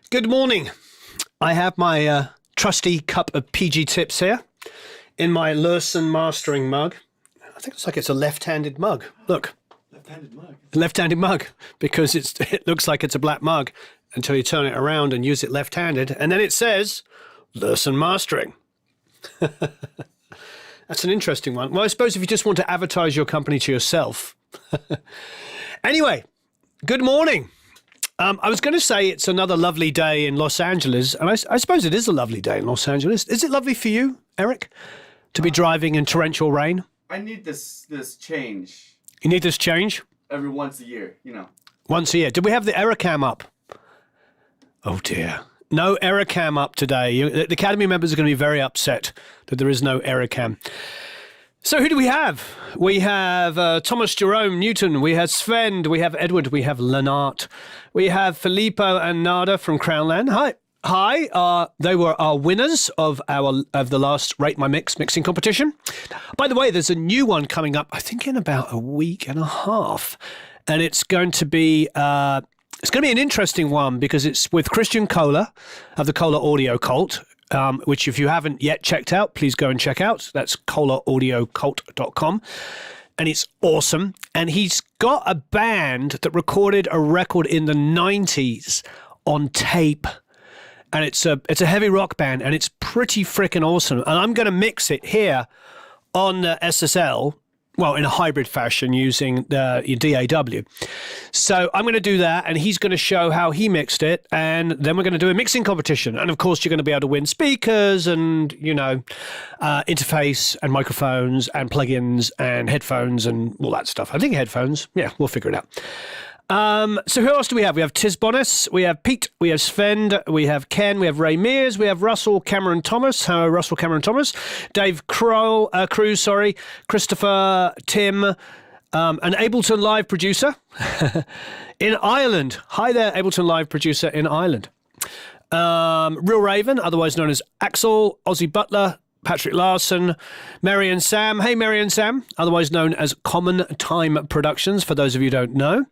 Good morning. I have my trusty cup of PG Tips here in my Lurson Mastering mug. I think it's a left-handed mug. Look. Left-handed mug? Left-handed mug, because it looks like it's a black mug until you turn it around and use it left-handed. And then it says, Lurson Mastering. That's an interesting one. Well, I suppose if you just want to advertise your company to yourself. Anyway, good morning. I was going to say it's another lovely day in Los Angeles, and I suppose it is a lovely day in Los Angeles. Is it lovely for you, Eric, to be driving in torrential rain? I need this change. You need this change? Every once a year, Once a year. Did we have the error cam up? Oh, dear. No error cam up today. The Academy members are going to be very upset that there is no error cam. So who do we have? We have Thomas Jerome Newton, we have Sven, we have Edward, we have Lenart, we have Filippo and Nada from Crownland. Hi. They were our winners of the last Rate My Mix mixing competition. By the way, there's a new one coming up, I think in about a week and a half, and it's going to be an interesting one because it's with Christian Kohler of the Kohler Audio Cult. Which if you haven't yet checked out, please go and check out. That's KohlerAudioCult.com. And it's awesome. And he's got a band that recorded a record in the 90s on tape. And it's a heavy rock band, and it's pretty freaking awesome. And I'm going to mix it here on SSL, well, in a hybrid fashion using the DAW. So I'm going to do that, and he's going to show how he mixed it, and then we're going to do a mixing competition. And, of course, you're going to be able to win speakers and, interface and microphones and plugins and headphones and all that stuff. I think headphones. Yeah, we'll figure it out. So who else do we have? We have Tiz Bonis, we have Pete, we have Sven, we have Ken, we have Ray Mears, we have Russell Cameron Thomas. Hello, Russell Cameron Thomas. Dave Cruz, Christopher, Tim, an Ableton Live producer in Ireland. Hi there, Ableton Live producer in Ireland. Real Raven, otherwise known as Axel, Ozzy Butler, Patrick Larson, Mary and Sam. Hey, Mary and Sam, otherwise known as Common Time Productions, for those of you who don't know.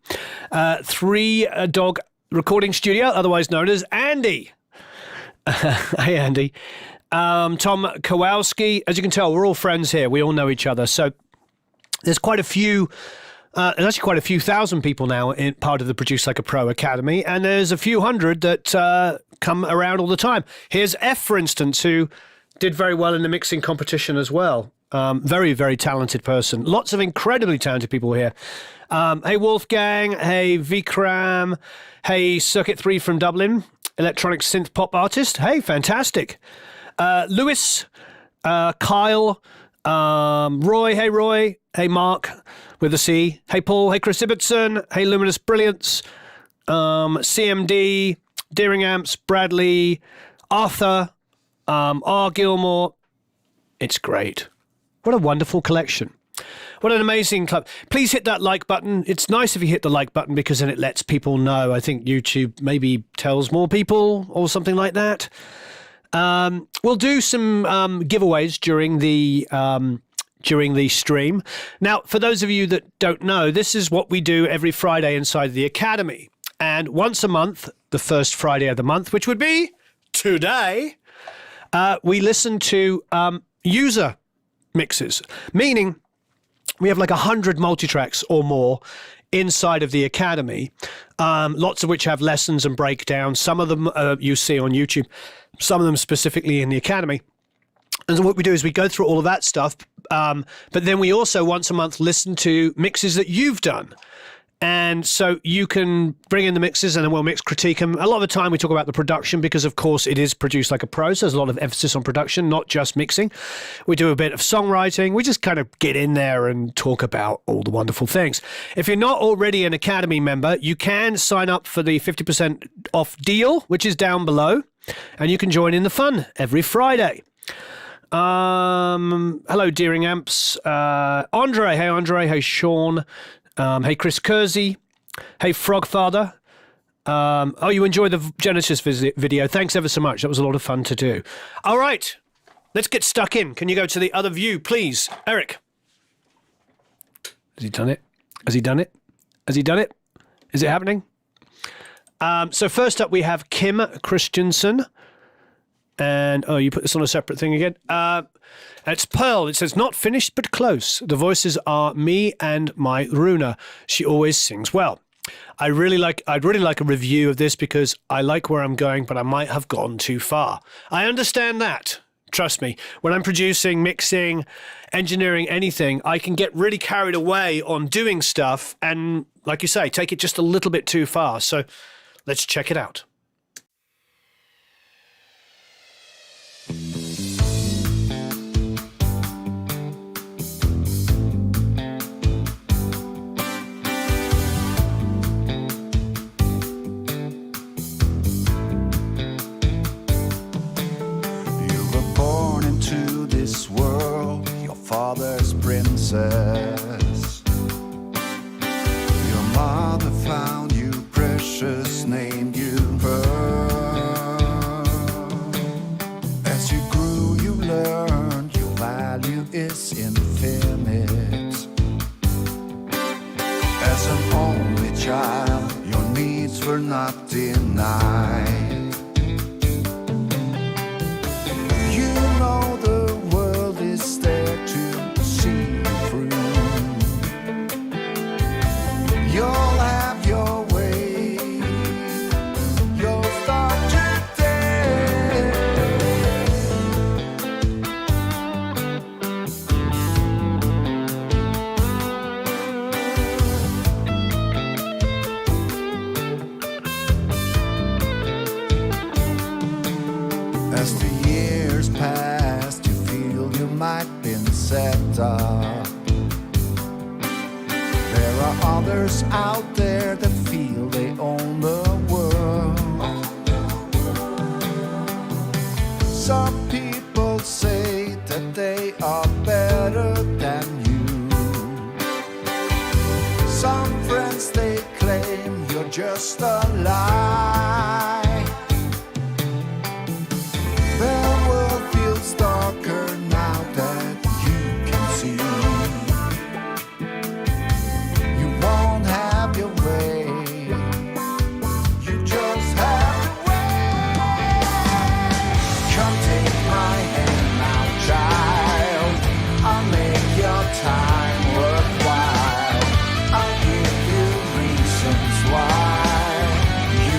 Three Dog Recording Studio, otherwise known as Andy. Hey, Andy. Tom Kowalski. As you can tell, we're all friends here. We all know each other. So there's quite a few... there's actually quite a few thousand people now in part of the Produce Like a Pro Academy, and there's a few hundred that come around all the time. Here's F, for instance, who... did very well in the mixing competition as well. Very, very talented person. Lots of incredibly talented people here. Hey, Wolfgang. Hey, Vikram. Hey, Circuit 3 from Dublin. Electronic synth pop artist. Hey, fantastic. Lewis. Kyle. Roy. Hey, Roy. Hey, Mark with a C. Hey, Paul. Hey, Chris Ibbotson. Hey, Luminous Brilliance. CMD. Deering Amps. Bradley. Arthur. R. Gilmore. It's great. What a wonderful collection. What an amazing club. Please hit that like button. It's nice if you hit the like button because then it lets people know. I think YouTube maybe tells more people or something like that. We'll do some giveaways during the stream. Now, for those of you that don't know, this is what we do every Friday inside the Academy. And once a month, the first Friday of the month, which would be today... we listen to user mixes, meaning we have like 100 multitracks or more inside of the Academy, lots of which have lessons and breakdowns. Some of them you see on YouTube, some of them specifically in the Academy. And so what we do is we go through all of that stuff, but then we also once a month listen to mixes that you've done. And so you can bring in the mixes and then we'll mix, critique them. A lot of the time we talk about the production because, of course, it is produced like a pro. So there's a lot of emphasis on production, not just mixing. We do a bit of songwriting. We just kind of get in there and talk about all the wonderful things. If you're not already an Academy member, you can sign up for the 50% off deal, which is down below. And you can join in the fun every Friday. Hello, Deering Amps. Andre. Hey, Andre. Hey, Sean. Hey, Chris Kersey. Hey, Frogfather. Oh, you enjoyed the Genesis video. Thanks ever so much. That was a lot of fun to do. All right. Let's get stuck in. Can you go to the other view, please? Eric. Has he done it? Has he done it? Has he done it? Is it happening? So first up, we have Kim Christensen. And, you put this on a separate thing again. It's Pearl. It says, not finished, but close. The voices are me and my Runa. She always sings well. I'd really like a review of this because I like where I'm going, but I might have gone too far. I understand that. Trust me, when I'm producing, mixing, engineering anything, I can get really carried away on doing stuff and, like you say, take it just a little bit too far. So let's check it out. Father's princess. Your mother found you precious, named you Pearl. As you grew, you learned your value is infinite. As an only child, your needs were not denied. You know the world is there to see you through. You'll have your way. You'll start today. As the years pass, you feel you might been set up. There are others out there that feel they own the world. Some people say that they are better than you. Some friends, they claim you're just a lie. The world feels darker now that you can see. You won't have your way. You just have to wait. Come take my hand now, child. I'll make your time worthwhile. I'll give you reasons why you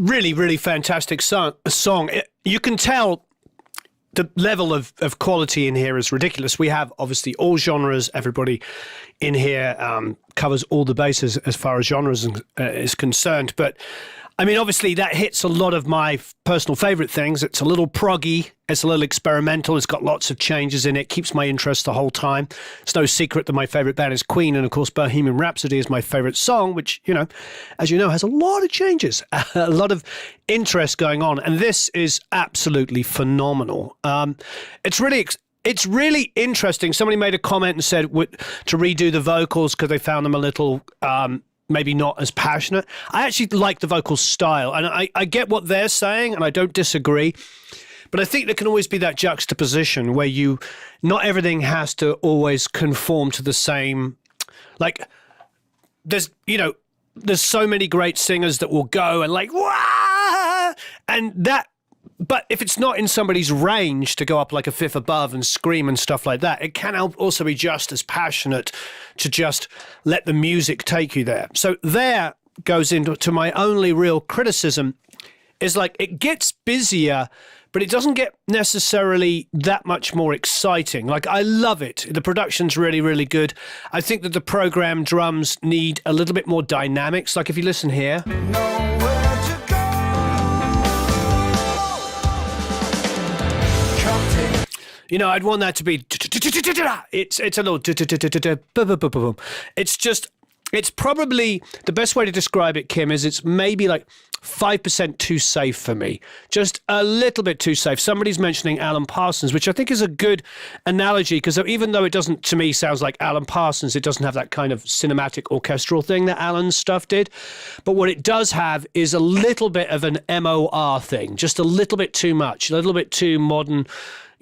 really, really fantastic song. You can tell the level of quality in here is ridiculous. We have obviously all genres. Everybody in here covers all the bases as far as genres is concerned. But I mean, obviously that hits a lot of my personal favorite things. It's a little proggy. It's a little experimental. It's got lots of changes in it. Keeps my interest the whole time. It's no secret that my favorite band is Queen. And of course, Bohemian Rhapsody is my favorite song, which, you know, as you know, has a lot of changes, a lot of interest going on. And this is absolutely phenomenal. It's really interesting. Somebody made a comment and said to redo the vocals because they found them a little maybe not as passionate. I actually like the vocal style, and I get what they're saying, and I don't disagree. But I think there can always be that juxtaposition where not everything has to always conform to the same. Like, there's so many great singers that will go and like, wah! And that. But if it's not in somebody's range to go up like a fifth above and scream and stuff like that, it can also be just as passionate to just let the music take you there. So there goes into my only real criticism is like it gets busier, but it doesn't get necessarily that much more exciting. Like, I love it. The production's really, really good. I think that the program drums need a little bit more dynamics. Like if you listen here. You know, I'd want that to be. It's a little. It's probably the best way to describe it, Kim, is it's maybe like 5% too safe for me. Just a little bit too safe. Somebody's mentioning Alan Parsons, which I think is a good analogy because even though it doesn't, to me, sounds like Alan Parsons, it doesn't have that kind of cinematic orchestral thing that Alan's stuff did. But what it does have is a little bit of an MOR thing, just a little bit too much, a little bit too modern.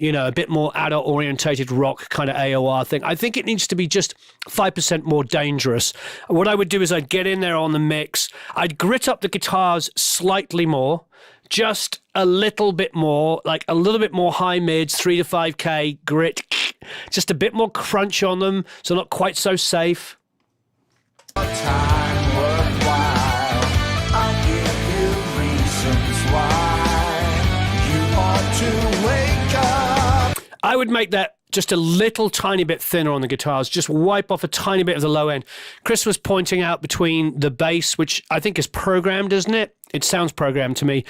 You know, a bit more adult-orientated rock kind of AOR thing. I think it needs to be just 5% more dangerous. What I would do is I'd get in there on the mix. I'd grit up the guitars slightly more, just a little bit more, like a little bit more high mids, 3 to 5K grit, just a bit more crunch on them, so not quite so safe. Time worthwhile. I'll give you reasons why you ought to wake up. I would make that just a little tiny bit thinner on the guitars, just wipe off a tiny bit of the low end. Chris was pointing out between the bass, which I think is programmed, isn't it? It sounds programmed to me.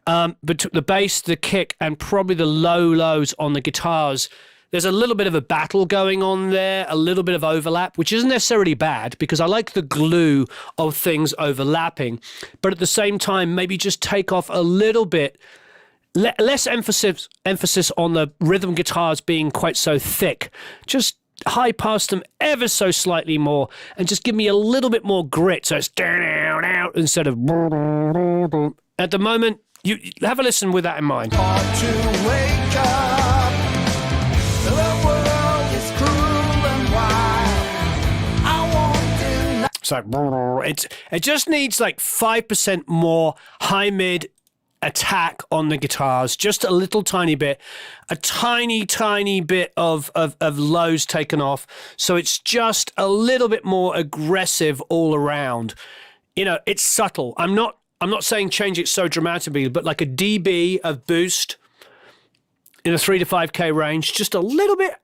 But the bass, the kick, and probably the lows on the guitars, there's a little bit of a battle going on there, a little bit of overlap, which isn't necessarily bad because I like the glue of things overlapping. But at the same time, maybe just take off a little bit. Less emphasis on the rhythm guitars being quite so thick. Just high pass them ever so slightly more and just give me a little bit more grit so it's down out instead of. At the moment, you have a listen with that in mind. Ought to wake up. The world is cruel and wild. I won't deny. So it just needs like 5% more high mid attack on the guitars, just a little tiny bit, a tiny bit of lows taken off, so it's just a little bit more aggressive all around. You know, it's subtle. I'm not saying change it so dramatically, but like a dB of boost in a 3 to 5K range, just a little bit.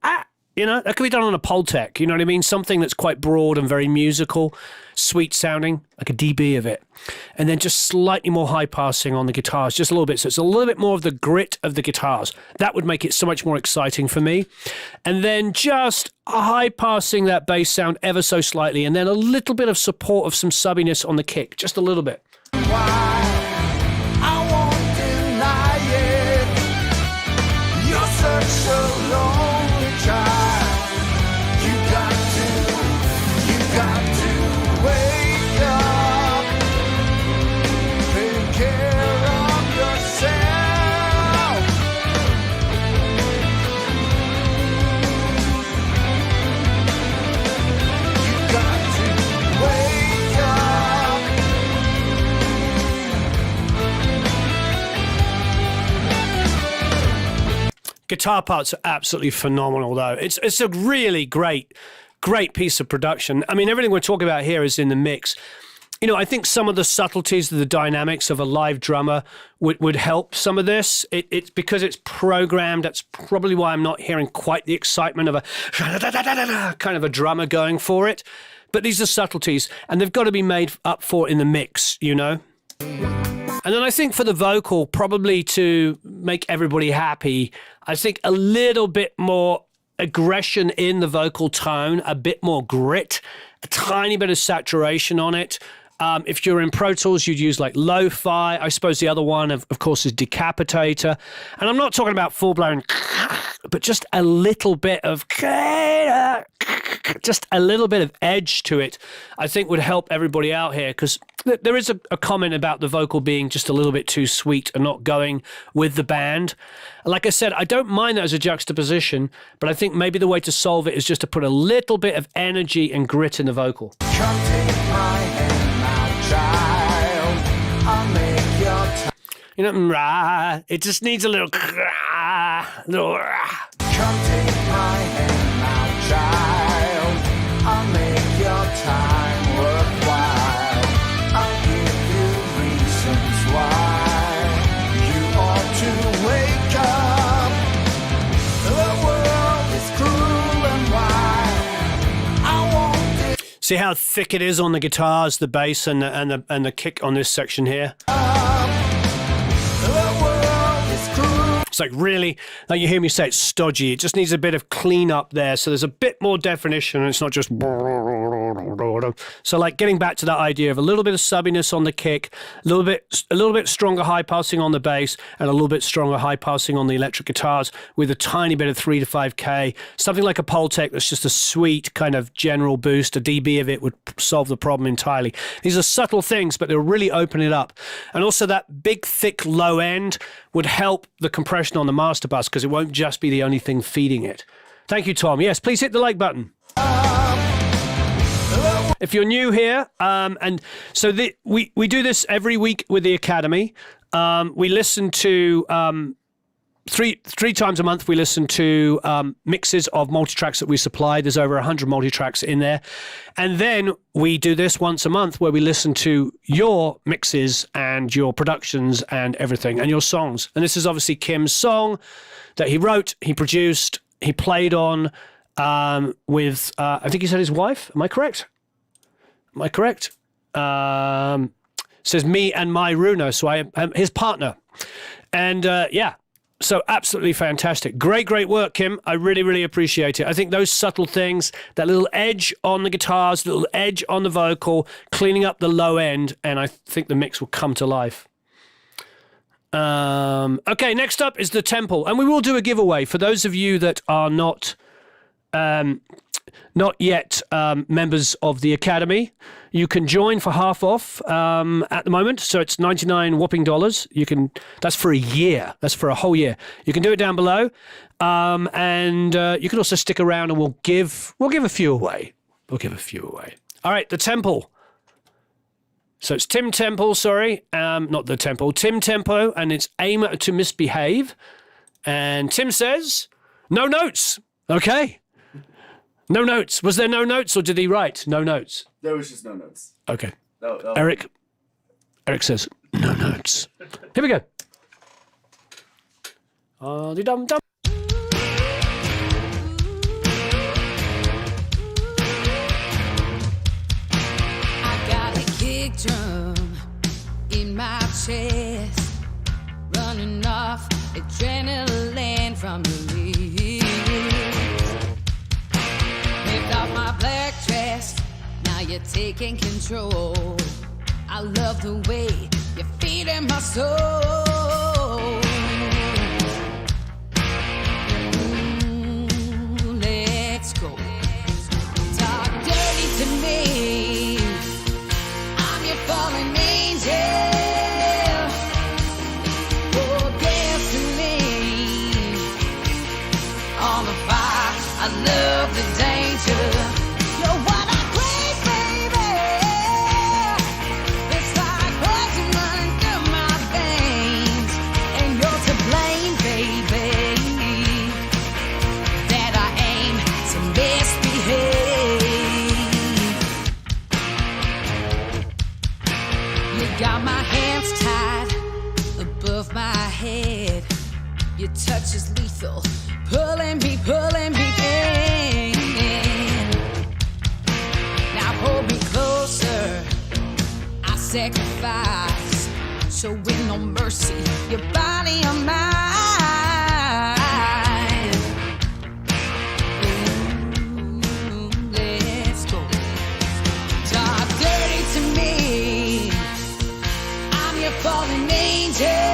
You know, that could be done on a Pultec, you know what I mean? Something that's quite broad and very musical, sweet sounding, like a dB of it. And then just slightly more high passing on the guitars, just a little bit. So it's a little bit more of the grit of the guitars. That would make it so much more exciting for me. And then just high passing that bass sound ever so slightly. And then a little bit of support of some subbiness on the kick, just a little bit. I won't deny it. You're such a lonely child. You got to wake up. Take care of yourself. You got to wake up. Guitar parts are absolutely phenomenal, though. It's a really great piece of production. I mean, everything we're talking about here is in the mix. I think some of the subtleties of the dynamics of a live drummer would help some of this. It's because it's programmed. That's probably why I'm not hearing quite the excitement of a kind of a drummer going for it. But these are subtleties, and they've got to be made up for in the mix, And then I think for the vocal, probably to make everybody happy, I think a little bit more aggression in the vocal tone, a bit more grit, a tiny bit of saturation on it. If you're in Pro Tools, you'd use like lo-fi. I suppose the other one, of course, is Decapitator. And I'm not talking about full-blown, but just a little bit of, just a little bit of edge to it, I think would help everybody out here, because there is a comment about the vocal being just a little bit too sweet and not going with the band. Like I said, I don't mind that as a juxtaposition, but I think maybe the way to solve it is just to put a little bit of energy and grit in the vocal. Come take my hand now, child. I'll make your time. It just needs a little. Come take my hand now, child. I'll make your time worthwhile. I'll give you reasons why you ought to wake up. The world is cruel and wild. I want it. See how thick it is on the guitars, the bass, and the kick on this section here. The world is cruel. It's like really, like you hear me say, it's stodgy. It just needs a bit of clean up there, so there's a bit more definition, and it's not just. So like getting back to that idea of a little bit of subbiness on the kick, a little bit stronger high passing on the bass, and a little bit stronger high passing on the electric guitars, with a tiny bit of 3 to 5K, something like a Pultec that's just a sweet kind of general boost. A dB of it would solve the problem entirely. These are subtle things, but they'll really open it up. And also that big thick low end would help the compression on the master bus, because it won't just be the only thing feeding it. Thank you, Tom. Yes, please hit the like button. If you're new here, and so we do this every week with the Academy. We listen to three times a month. We listen to mixes of multitracks that we supply. There's over 100 multitracks in there, and then we do this once a month where we listen to your mixes and your productions and everything and your songs. And this is obviously Kim's song that he wrote, he produced, he played on with I think he said his wife. Am I correct? Says me and my Runo, so I am his partner. And yeah, so absolutely fantastic. Great work, Kim. I really, really appreciate it. I think those subtle things, that little edge on the guitars, little edge on the vocal, cleaning up the low end, and I think the mix will come to life. Okay, next up is the Temple, and we will do a giveaway for those of you that are not yet members of the Academy. You can join for half off at the moment, so it's $99 whopping. That's for a year. That's for a whole year. You can do it down below, and you can also stick around, and we'll give a few away. All right, the Temple. So it's Tim Temple, not the Temple, Tim Tempo, and it's Aim to Misbehave. And Tim says, no notes. Okay. No notes. Was there no notes, or did he write no notes? There was just no notes. Okay. No. Eric says no notes. Here we go. Dum-dum. I got a kick drum in my chest, running off adrenaline from your lips. Ripped off my black dress, now you're taking control. I love the way you're feeding my soul. Let's go. Talk dirty to me. I'm your fallen angel. Oh, gasoline on the fire. I love the danger. You're what I crave, baby. It's like poison running through my veins, and Your touch is lethal, pulling me in. Now hold me closer, I sacrifice. So with no mercy, your body on mine. Ooh, let's go. Talk dirty to me, I'm your fallen angel.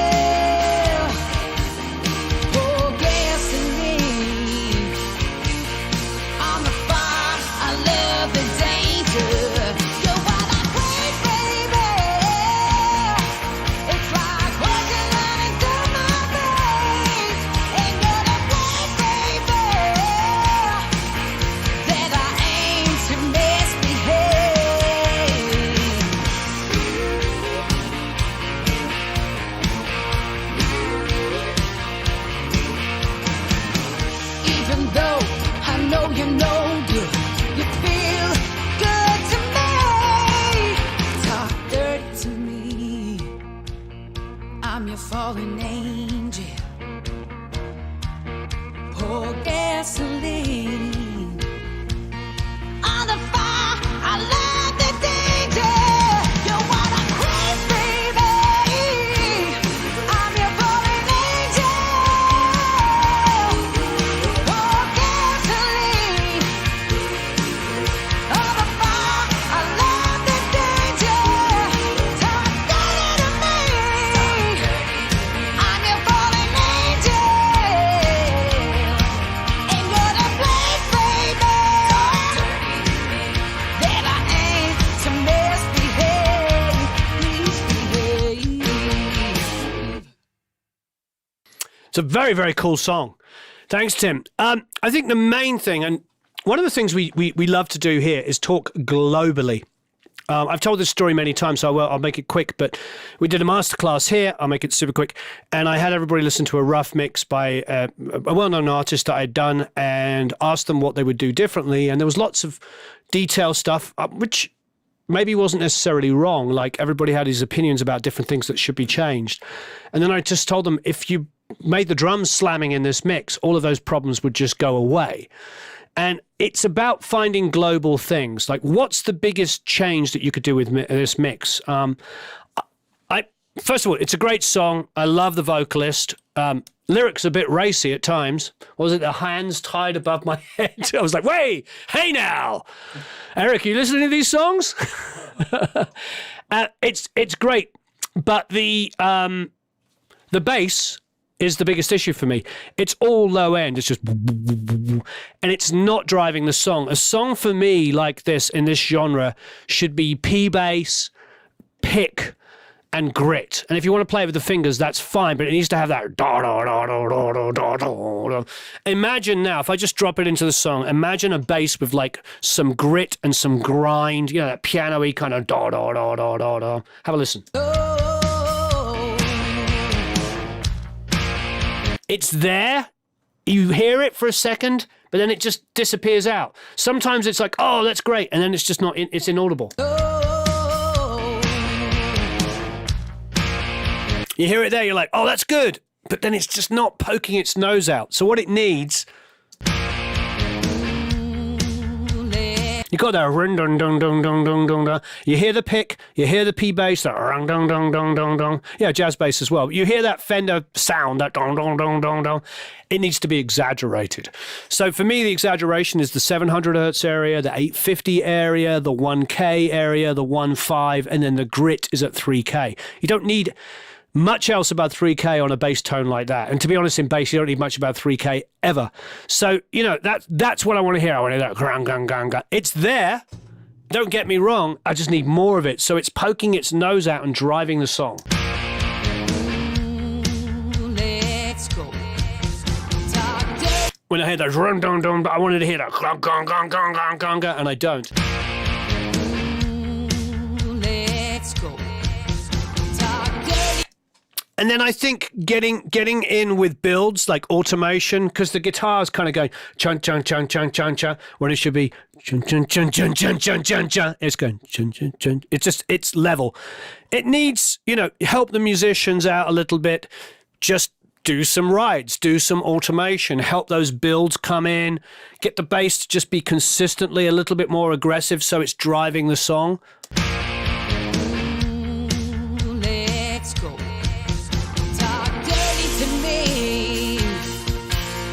Fallen angel, pour gasoline on the fire. I love the danger. You're what I crave, baby. I'm your fallen angel. Pour gasoline on the fire. I love the danger. Talk dirty to me. I'm your fallen angel, and you're the blade, baby, that I aim to misbehave. It's a very, very cool song. Thanks, Tim. I think the main thing, and one of the things we love to do here is talk globally. I've told this story many times, so I'll make it quick, but we did a masterclass here. I'll make it super quick. And I had everybody listen to a rough mix by a well-known artist that I'd done and asked them what they would do differently. And there was lots of detail stuff, which maybe wasn't necessarily wrong. Like everybody had his opinions about different things that should be changed. And then I just told them, if you made the drums slamming in this mix, all of those problems would just go away. And it's about finding global things. Like, what's the biggest change that you could do with this mix? First of all, it's a great song. I love the vocalist. Lyrics a bit racy at times. What was it? The hands tied above my head. I was like, "Wait, hey now, Eric, you listening to these songs?" It's great, but the bass is the biggest issue for me. It's all low end. It's just, and it's not driving the song. A song for me like this in this genre should be P bass, pick, and grit. And if you want to play it with the fingers, that's fine, but it needs to have that da da da da da da da da. Imagine now, if I just drop it into the song, imagine a bass with like some grit and some grind, you know, that piano-y kind of da da da da da da. Have a listen. It's there, you hear it for a second, but then it just disappears out. Sometimes it's like, oh, that's great, and then it's just not, it's inaudible. You hear it there, you're like, oh, that's good, but then it's just not poking its nose out. So what it needs, you got that ring dong dong dong dong dong dong dong. You hear the pick, you hear the P bass, that rung dong dong dong dong dong. Yeah, jazz bass as well. You hear that Fender sound, that dong dong dong dong dong. It needs to be exaggerated. So for me, the exaggeration is the 700 hertz area, the 850 area, the 1K area, the 1.5, and then the grit is at 3K. You don't need much else about 3K on a bass tone like that. And to be honest, in bass, you don't need much about 3K ever. So, you know, that's what I want to hear. I want to hear that grang, gang, gang, gang. It's there. Don't get me wrong. I just need more of it. So it's poking its nose out and driving the song. Let's go. When I hear that run, dun, dun, I wanted to hear that gang, gang, gang, gang, gang, gang, gang, and I don't. Let's go. And then I think getting in with builds like automation, because the guitar's kind of going chun chun chun chun chun chun when it should be chun chun chun chun chun chun chun chun. It's going chun chun chun. It's level. It needs, you know, help the musicians out a little bit. Just do some rides, do some automation, help those builds come in, get the bass to just be consistently a little bit more aggressive so it's driving the song. Let's go. Talk dirty to me.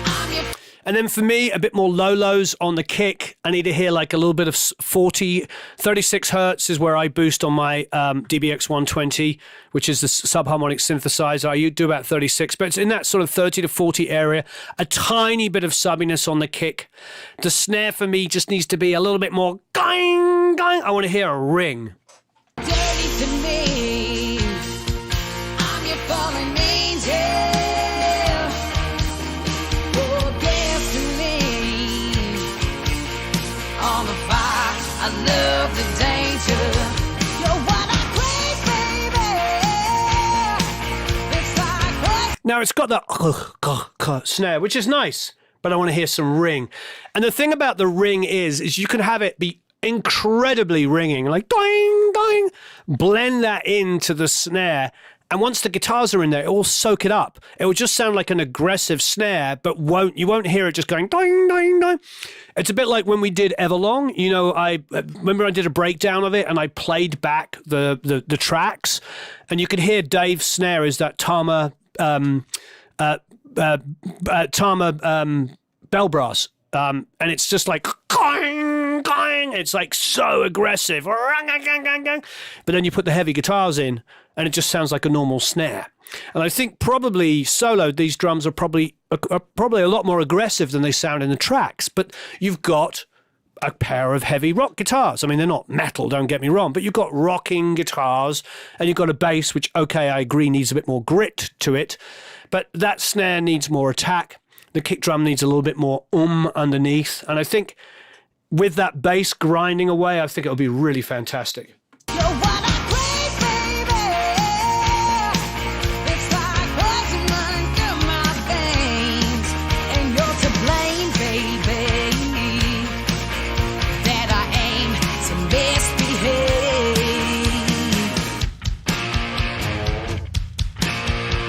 I'm your And then for me, a bit more low-lows on the kick. I need to hear like a little bit of 36 hertz is where I boost on my DBX 120, which is the subharmonic synthesizer. I do about 36, but it's in that sort of 30 to 40 area. A tiny bit of subbiness on the kick. The snare for me just needs to be a little bit more going, going. I want to hear a ring. dirty to me. I'm your fallen angel. Oh, gasoline on the fire. I love the danger. You're what I crave, baby. It's like what? Now it's got that snare, which is nice, but I want to hear some ring. And the thing about the ring is you can have it be incredibly ringing, like doing, doing. Blend that into the snare, and once the guitars are in there, it will soak it up. It will just sound like an aggressive snare, but you won't hear it just going doing, doing, doing. It's a bit like when we did Everlong. You know, I remember I did a breakdown of it, and I played back the tracks, and you could hear Dave's snare is that Tama bell brass, and it's just like going, going. It's like so aggressive, but then you put the heavy guitars in, and it just sounds like a normal snare. And I think probably solo, these drums are probably a lot more aggressive than they sound in the tracks. But you've got a pair of heavy rock guitars. I mean, they're not metal, don't get me wrong, but you've got rocking guitars, and you've got a bass, which, okay, I agree, needs a bit more grit to it, but that snare needs more attack. The kick drum needs a little bit more underneath. And I think with that bass grinding away, I think it'll be really fantastic. You're what I crave, baby. It's like poison running through my veins, and you're to blame, baby, that I aim to misbehave.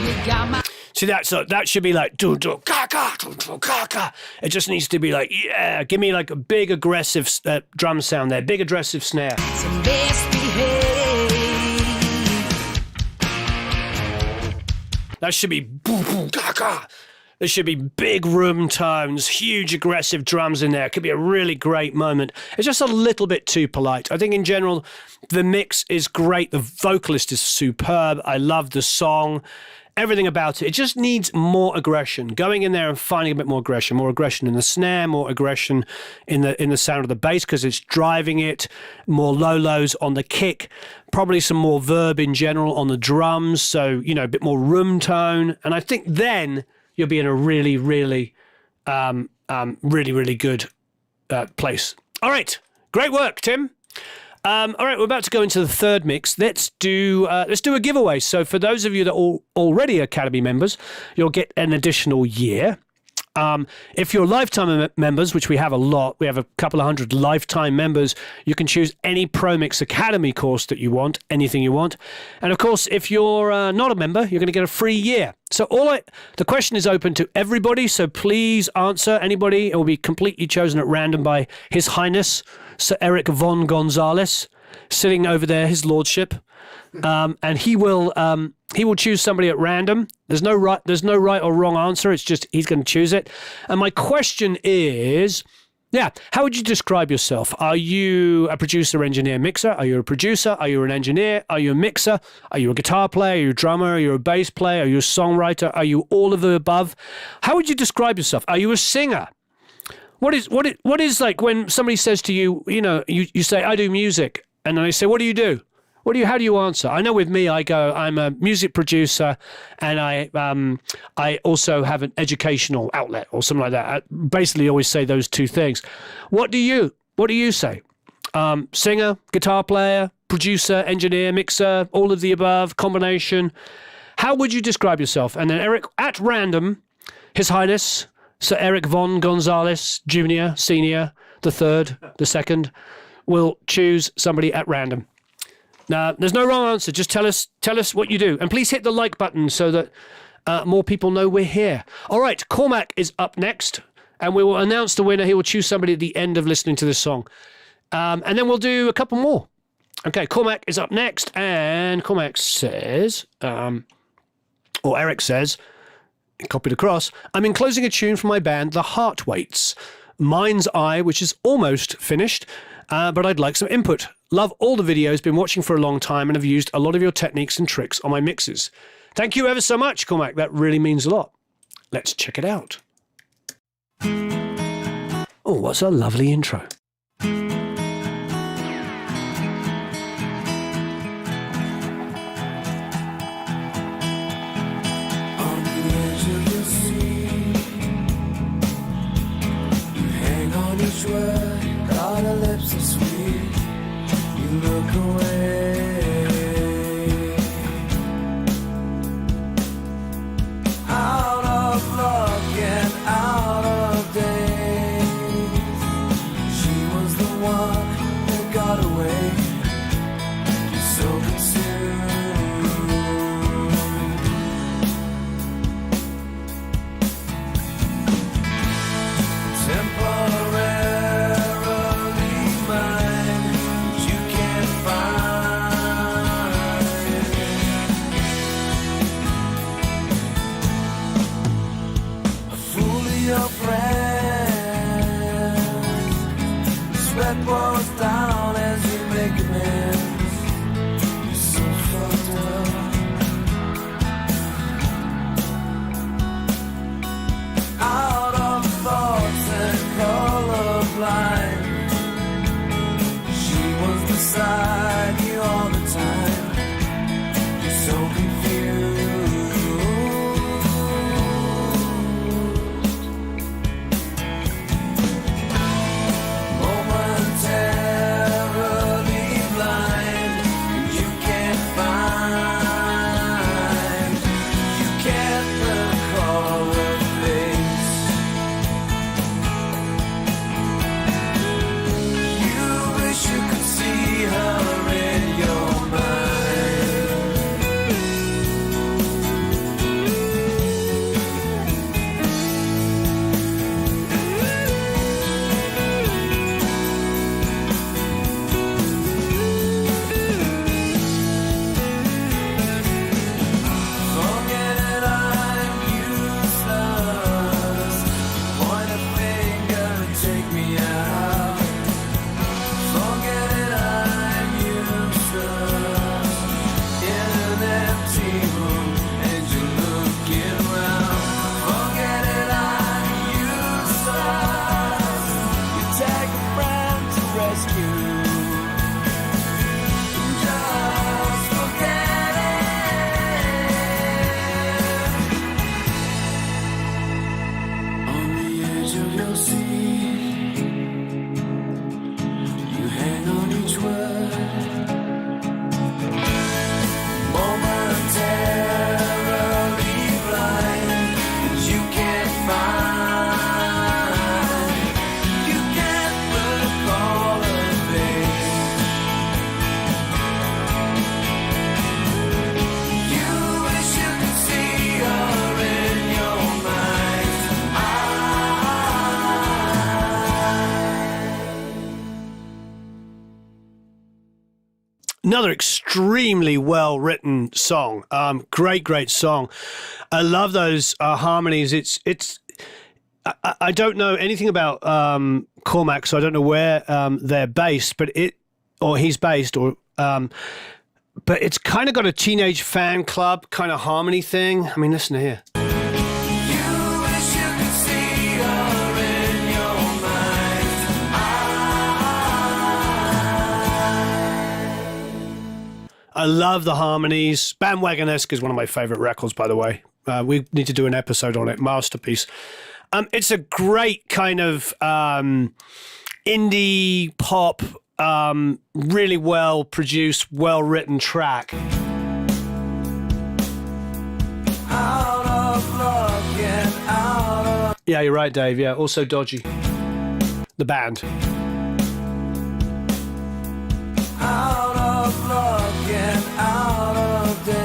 You got my See, that should be like do do ka ka do do ka ka. It just needs to be like, yeah, give me like a big aggressive drum sound there, big aggressive snare. to misbehave. That should be boom boom ka ka. There should be big room tones, huge aggressive drums in there. It could be a really great moment. It's just a little bit too polite. I think in general, the mix is great. The vocalist is superb. I love the song. Everything about it. It just needs more aggression. Going in there and finding a bit more aggression in the snare, more aggression in the sound of the bass because it's driving it, more low-lows on the kick, probably some more verb in general on the drums, so, you know, a bit more room tone. And I think then you'll be in a really, really, really good place. All right. Great work, Tim. All right, we're about to go into the third mix. Let's do a giveaway. So for those of you that are already Academy members, you'll get an additional year. If you're lifetime members, which we have a lot, we have a couple of hundred lifetime members, you can choose any Pro Mix Academy course that you want, anything you want. And of course, if you're not a member, you're going to get a free year. So the question is open to everybody, so please answer. Anybody, it will be completely chosen at random by His Highness, Sir Eric von Gonzalez, sitting over there, His Lordship. And he will choose somebody at random. There's no right or wrong answer. It's just he's going to choose it. And my question is, how would you describe yourself? Are you a producer, engineer, mixer? Are you a producer? Are you an engineer? Are you a mixer? Are you a guitar player? Are you a drummer? Are you a bass player? Are you a songwriter? Are you all of the above? How would you describe yourself? Are you a singer? What is like when somebody says to you, you know, you say, I do music, and then they say, what do you do? How do you answer? I know with me, I go, I'm a music producer, and I also have an educational outlet or something like that. I basically always say those two things. What do you say? Singer, guitar player, producer, engineer, mixer, all of the above, combination. How would you describe yourself? And then Eric, at random, His Highness, Sir Eric von Gonzalez, Jr., Senior, the third, the second, will choose somebody at random. Now, there's no wrong answer. Just tell us what you do. And please hit the like button so that more people know we're here. All right, Cormac is up next, and we will announce the winner. He will choose somebody at the end of listening to this song. And then we'll do a couple more. Okay, Cormac is up next, and Cormac says, or Eric says, copied across, I'm enclosing a tune from my band, The Heartweights. Mind's Eye, which is almost finished, but I'd like some input. Love all the videos, been watching for a long time, and have used a lot of your techniques and tricks on my mixes. Thank you ever so much, Cormac. That really means a lot. Let's check it out. Oh, what's a lovely intro. Each word, all the lips are sweet. You look away. Out of luck and out of days. She was the one that got away. You're so consumed. Temporary. Sweat pours down as you make amends. You're so fucked up. Out of thoughts and colorblind. She was beside you all the time. You're so confused. Another extremely well-written song. Great song. I love those harmonies. I don't know anything about Cormac, so I don't know where they're based, but he's based, but it's kind of got a Teenage Fan Club kind of harmony thing. I mean, listen to here. I love the harmonies. Bandwagon-esque is one of my favorite records, by the way. We need to do an episode on it. Masterpiece. It's a great kind of indie pop, really well produced, well written track. Out of luck and out of... Yeah, you're right, Dave. Yeah, also dodgy. The band. Out of luck and out of days.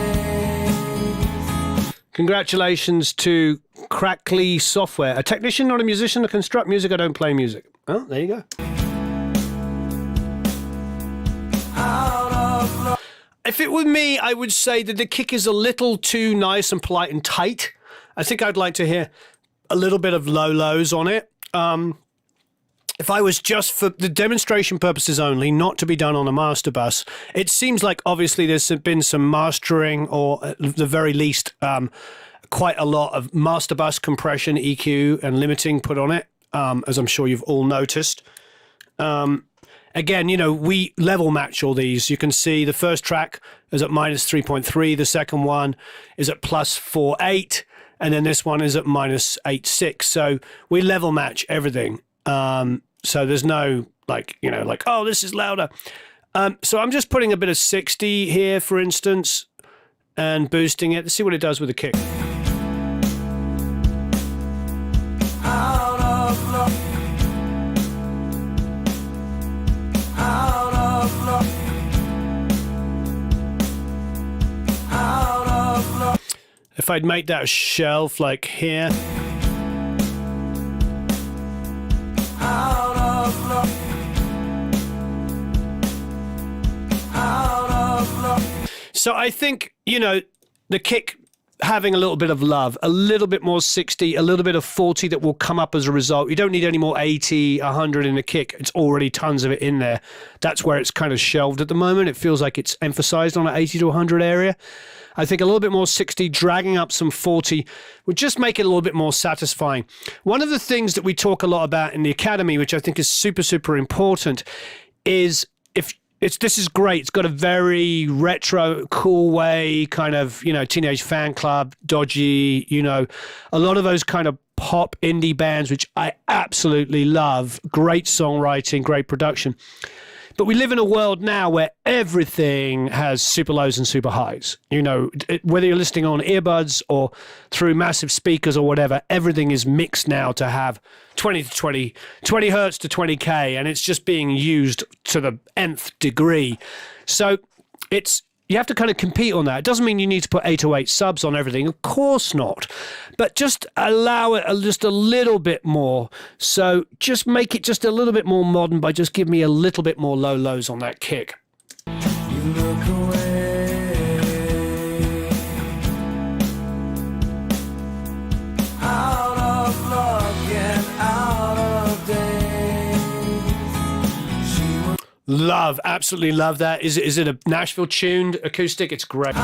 Congratulations to Crackly Software, a technician, not a musician. I construct music, I don't play music. Oh, there you go. If it were me, I would say that the kick is a little too nice and polite and tight. I think I'd like to hear a little bit of low-lows on it. If I was just for the demonstration purposes only, not to be done on a master bus, it seems like obviously there's been some mastering, or at the very least, quite a lot of master bus compression, EQ, and limiting put on it, as I'm sure you've all noticed. Again, we level match all these. You can see the first track is at minus 3.3, the second one is at plus 4.8, and then this one is at minus 8.6. So we level match everything. So there's no oh, this is louder. So I'm just putting a bit of 60 here, for instance, and boosting it. Let's see what it does with the kick. If I'd make that a shelf like here. So I think, the kick having a little bit of love, a little bit more 60, a little bit of 40 that will come up as a result. You don't need any more 80, 100 in the kick. It's already tons of it in there. That's where it's kind of shelved at the moment. It feels like it's emphasized on an 80 to 100 area. I think a little bit more 60, dragging up some 40 would just make it a little bit more satisfying. One of the things that we talk a lot about in the Academy, which I think is super, super important, is this is great. It's got a very retro, cool way, kind of, Teenage Fan Club, Dodgy, a lot of those kind of pop indie bands, which I absolutely love. Great songwriting, great production. But we live in a world now where everything has super lows and super highs. Whether you're listening on earbuds or through massive speakers or whatever, everything is mixed now to have 20 hertz to 20K, and it's just being used to the nth degree. So you have to kind of compete on that. It doesn't mean you need to put 808 subs on everything. Of course not. But just allow it just a little bit more. So just make it just a little bit more modern by just giving me a little bit more low lows on that kick. You look away, out of luck and out of days. Love, absolutely love that. Is it a Nashville tuned acoustic? It's great.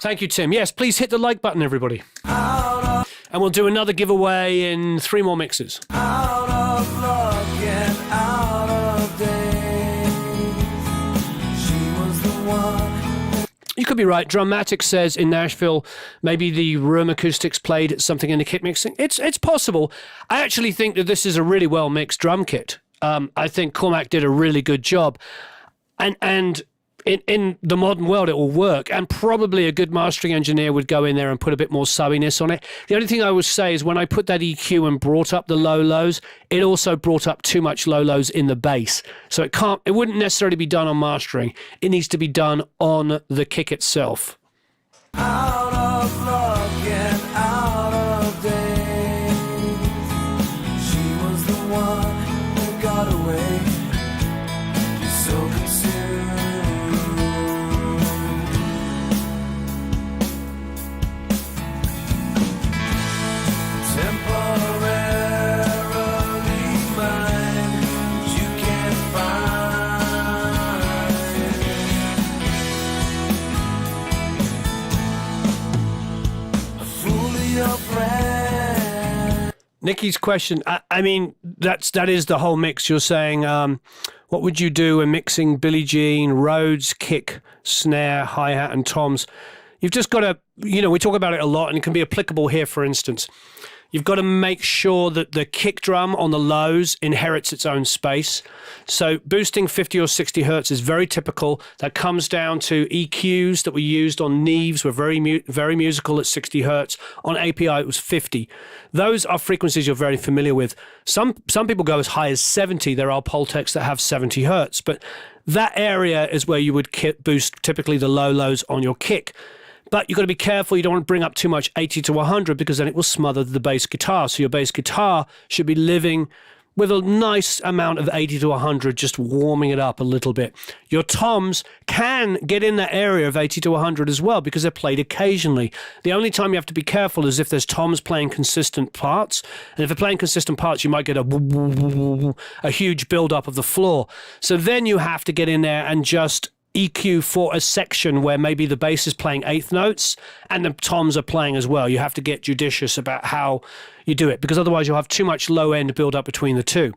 Thank you, Tim. Yes, please hit the like button, everybody. And we'll do another giveaway in 3 more mixes. Out of luck and out of days. She was the one. You could be right. Drummatic says in Nashville, maybe the room acoustics played something in the kit mixing. It's possible. I actually think that this is a really well mixed drum kit. I think Cormac did a really good job. And in the modern world, it will work. And probably a good mastering engineer would go in there and put a bit more subbiness on it. The only thing I would say is when I put that EQ and brought up the low lows, it also brought up too much low lows in the bass. So it wouldn't necessarily be done on mastering. It needs to be done on the kick itself. Out of luck and out of days. She was the one that got away. So consumed. Temporarily mine, you can't find. A fool of your friend. Nikki's question, I mean, that is the whole mix. You're saying, what would you do when mixing Billie Jean, Rhodes, kick, snare, hi-hat, and toms? You've just got to, we talk about it a lot, and it can be applicable here, for instance. You've got to make sure that the kick drum on the lows inherits its own space. So boosting 50 or 60 hertz is very typical. That comes down to EQs that were used on Neves were very musical at 60 hertz. On API, it was 50. Those are frequencies you're very familiar with. Some people go as high as 70. There are Pultecs that have 70 hertz, but that area is where you would boost typically the low lows on your kick. But you've got to be careful. You don't want to bring up too much 80 to 100 because then it will smother the bass guitar. So your bass guitar should be living with a nice amount of 80 to 100, just warming it up a little bit. Your toms can get in that area of 80 to 100 as well because they're played occasionally. The only time you have to be careful is if there's toms playing consistent parts. And if they're playing consistent parts, you might get a huge build-up of the floor. So then you have to get in there and just EQ for a section where maybe the bass is playing eighth notes and the toms are playing as well. You have to get judicious about how you do it because otherwise you'll have too much low end build up between the two.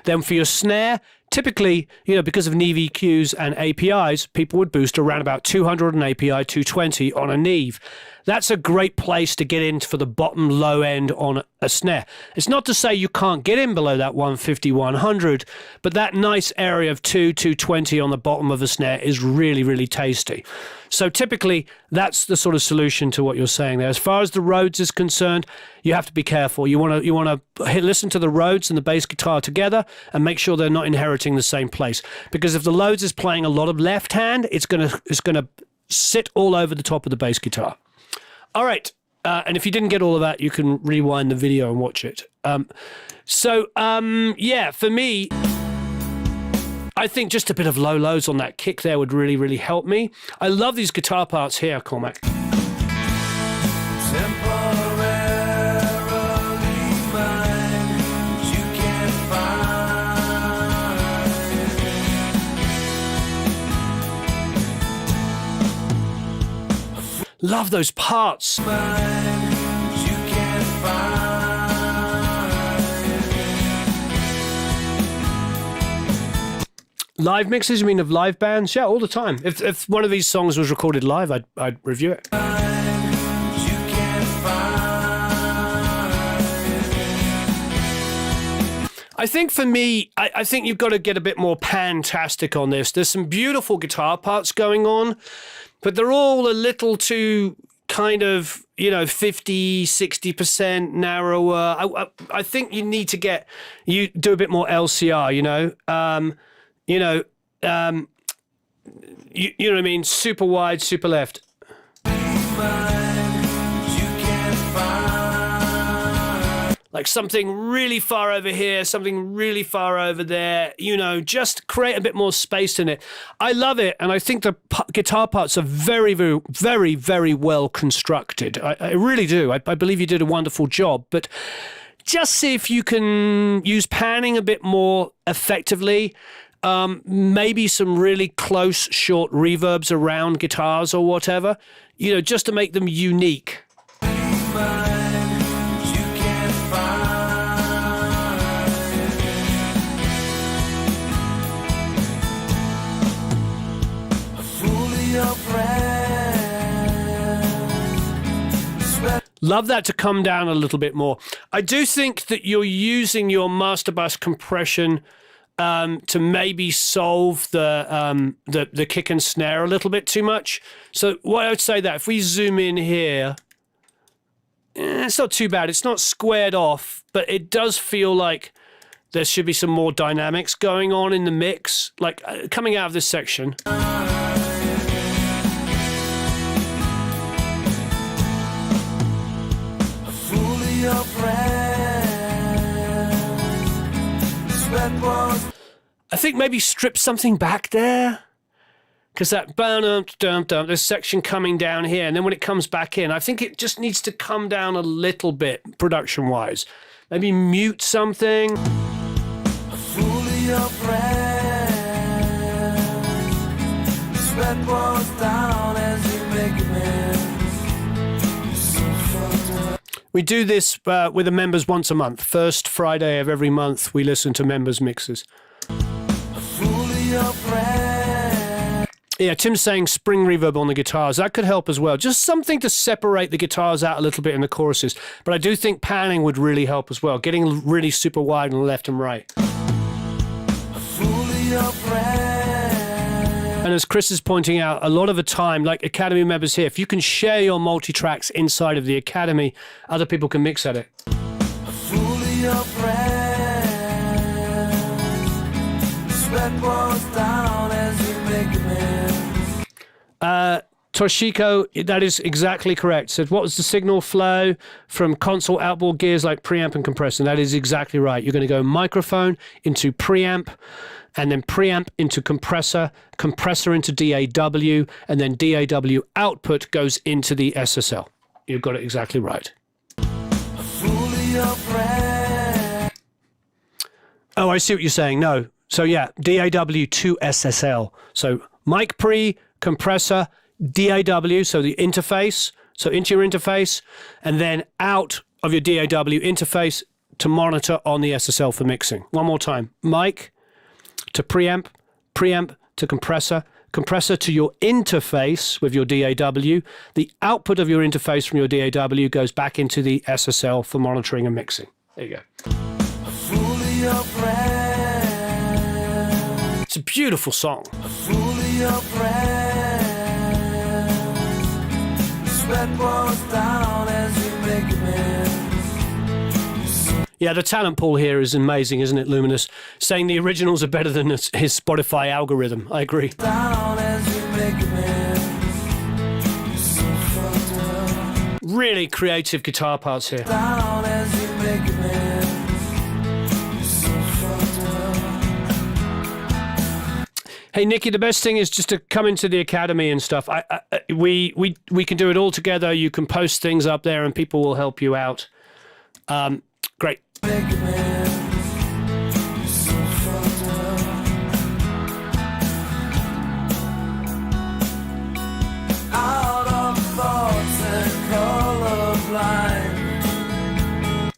Then for your snare, typically, because of Neve EQs and APIs, people would boost around about 200 on API, 220 on a Neve. That's a great place to get in for the bottom low end on a snare. It's not to say you can't get in below that 150, 100, but that nice area of 220 on the bottom of a snare is really, really tasty. So typically, that's the sort of solution to what you're saying there. As far as the Rhodes is concerned, you have to be careful. You want to listen to the Rhodes and the bass guitar together and make sure they're not inheriting the same place. Because if the Rhodes is playing a lot of left hand, it's gonna sit all over the top of the bass guitar. All right. And if you didn't get all of that, you can rewind the video and watch it. Yeah, for me, I think just a bit of low lows on that kick there would really, really help me. I love these guitar parts here, Cormac. Love those parts. Live mixes, you mean of live bands? Yeah, all the time. If one of these songs was recorded live, I'd review it. I think for me, I think you've got to get a bit more pantastic on this. There's some beautiful guitar parts going on, but they're all a little too kind of, 50, 60% narrower. I think you need to do a bit more LCR, you know what I mean? Super wide, super left. Like something really far over here, something really far over there, just create a bit more space in it. I love it. And I think the guitar parts are very, very, very, very well constructed. I really do. I believe you did a wonderful job. But just see if you can use panning a bit more effectively. Maybe some really close, short reverbs around guitars or whatever, just to make them unique. Love that to come down a little bit more. I do think that you're using your master bus compression to maybe solve the kick and snare a little bit too much. So what I would say that if we zoom in here, it's not too bad. It's not squared off, but it does feel like there should be some more dynamics going on in the mix, like coming out of this section. I think maybe strip something back there, because that this section coming down here, and then when it comes back in, I think it just needs to come down a little bit production wise. Maybe mute something. We do this with the members once a month. First Friday of every month, we listen to members' mixes. Yeah, Tim's saying spring reverb on the guitars. That could help as well. Just something to separate the guitars out a little bit in the choruses. But I do think panning would really help as well. Getting really super wide on the left and right. And as Chris is pointing out, a lot of the time, like Academy members here, if you can share your multi-tracks inside of the Academy, other people can mix at it. Toshiko, that is exactly correct. Said, what was the signal flow from console outboard gears like preamp and compressor? And that is exactly right. You're going to go microphone into preamp, and then preamp into compressor, compressor into DAW, and then DAW output goes into the SSL. You've got it exactly right. Oh, I see what you're saying. No. So yeah, DAW to SSL. So mic pre, compressor, DAW, so the interface, so into your interface, and then out of your DAW interface to monitor on the SSL for mixing. One more time. Mic to preamp, preamp to compressor, compressor to your interface with your DAW. The output of your interface from your DAW goes back into the SSL for monitoring and mixing. There you go. It's a beautiful song. Yeah, the talent pool here is amazing, isn't it, Luminous? Saying the originals are better than his Spotify algorithm. I agree. Really creative guitar parts here. Hey, Nikki, the best thing is just to come into the academy and stuff. We can do it all together. You can post things up there and people will help you out. Great.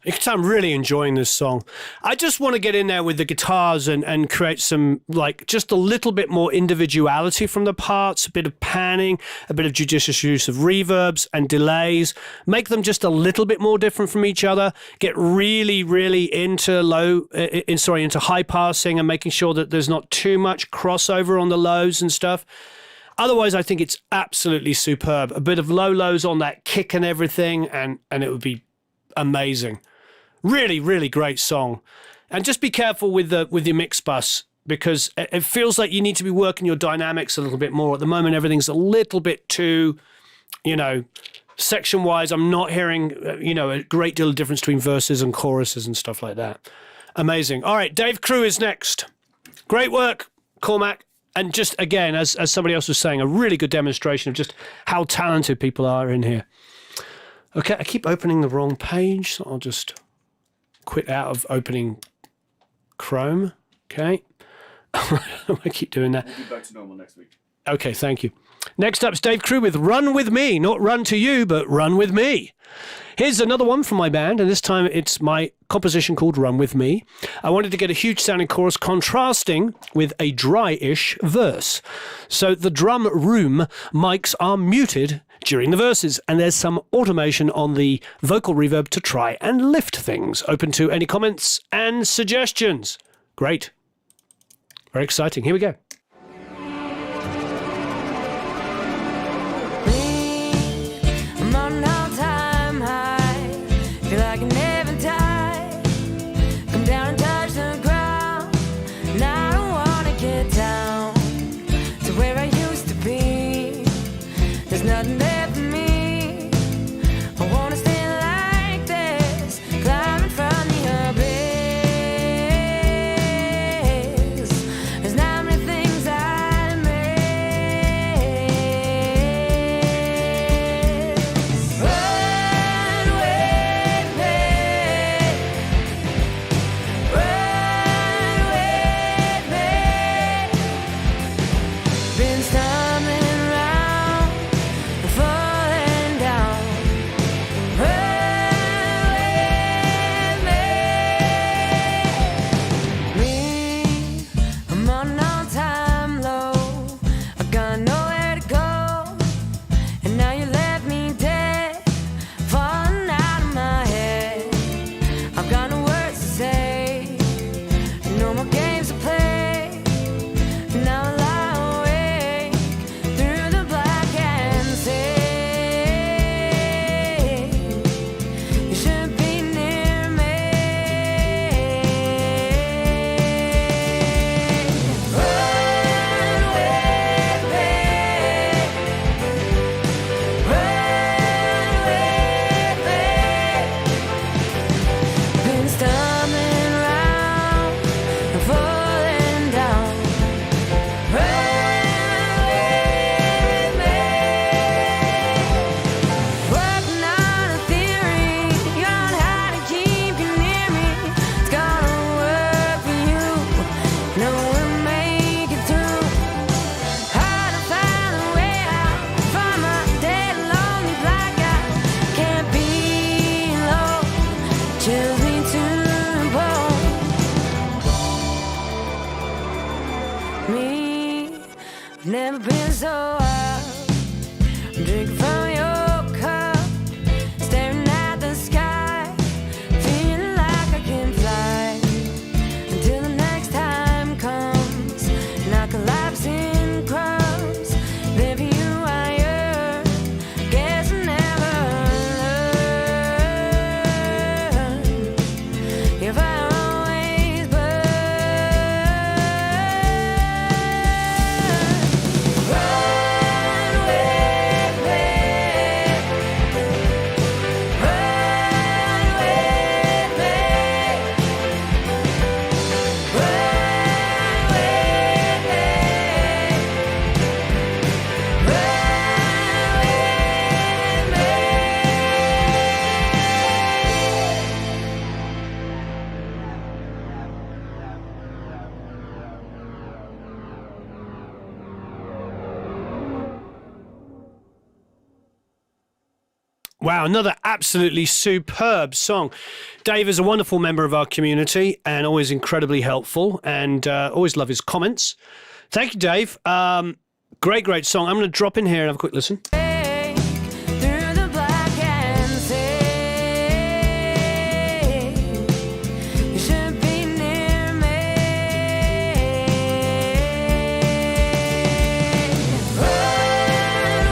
You can tell I'm really enjoying this song. I just want to get in there with the guitars and create some, like, just a little bit more individuality from the parts, a bit of panning, a bit of judicious use of reverbs and delays, make them just a little bit more different from each other, get really, really into into high passing and making sure that there's not too much crossover on the lows and stuff. Otherwise, I think it's absolutely superb. A bit of lows on that kick and everything, and it would be amazing. Really, really great song. And just be careful with your mix bus, because it feels like you need to be working your dynamics a little bit more. At the moment, everything's a little bit too, section-wise, I'm not hearing, a great deal of difference between verses and choruses and stuff like that. Amazing. All right, Dave Crew is next. Great work, Cormac. And just, again, as somebody else was saying, a really good demonstration of just how talented people are in here. Okay, I keep opening the wrong page, so I'll just quit out of opening Chrome. Okay. I keep doing that. We'll be back to normal next week. Okay, thank you. Next up is Dave Crew with Run With Me. Not Run To You, but Run With Me. Here's another one from my band, and this time it's my composition called Run With Me. I wanted to get a huge sounding chorus contrasting with a dry-ish verse. So the drum room mics are muted during the verses, and there's some automation on the vocal reverb to try and lift things. Open to any comments and suggestions. Great. Very exciting. Here we go. I'm on an all-time high. Feel like an never die. Come down and touch the ground. Now I don't wanna get down to where I used to be. There's nothing there for me. I wanna stay like this, climbing from the abyss. There's not many things Never been so wild. I'm drinking from your cup, staring at the sky, feeling like I can fly until the next time comes, and I collapse in crumbs. Then for you I yearn, guess I never learned if I always burn. Run with me, run with me, run Wow, another absolutely superb song. Dave is a wonderful member of our community and always incredibly helpful, and always love his comments. Thank you, Dave. Great song. I'm going to drop in here and have a quick listen. Through the black and say you should be near me. Run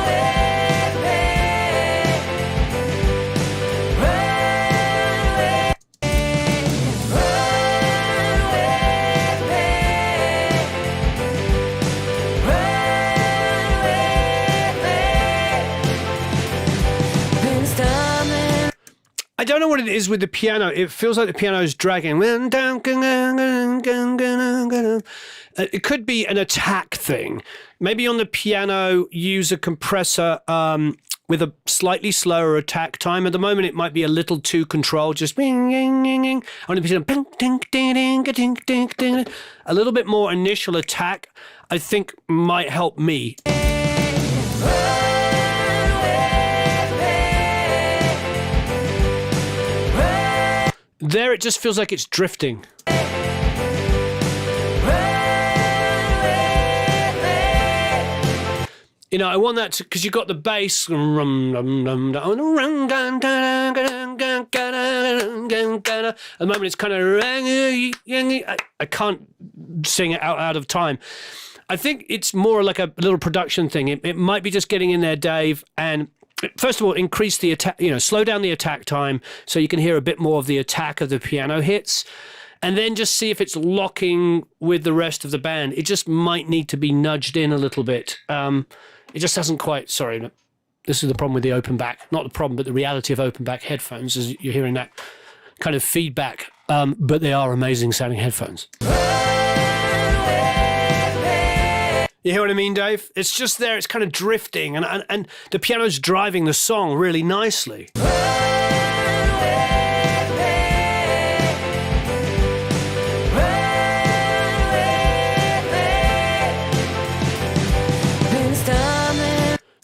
with me, run with been stumbling. I don't know what it is with the piano. It feels like the piano is dragging. It could be an attack thing. Maybe on the piano, use a compressor with a slightly slower attack time. At the moment, it might be a little too controlled. Just on the piano, a little bit more initial attack, I think might help me. There, it just feels like it's drifting. You know, I want that to, because you got the bass. At the moment, it's kind of. I can't sing it out of time. I think it's more like a little production thing. It might be just getting in there, Dave, and first of all, increase the attack, slow down the attack time so you can hear a bit more of the attack of the piano hits, and then just see if it's locking with the rest of the band. It just might need to be nudged in a little bit. It just hasn't quite, sorry, this is the problem with the open back. Not the problem, but the reality of open back headphones is you're hearing that kind of feedback, but they are amazing sounding headphones. You hear what I mean, Dave? It's just there, it's kind of drifting, and the piano's driving the song really nicely.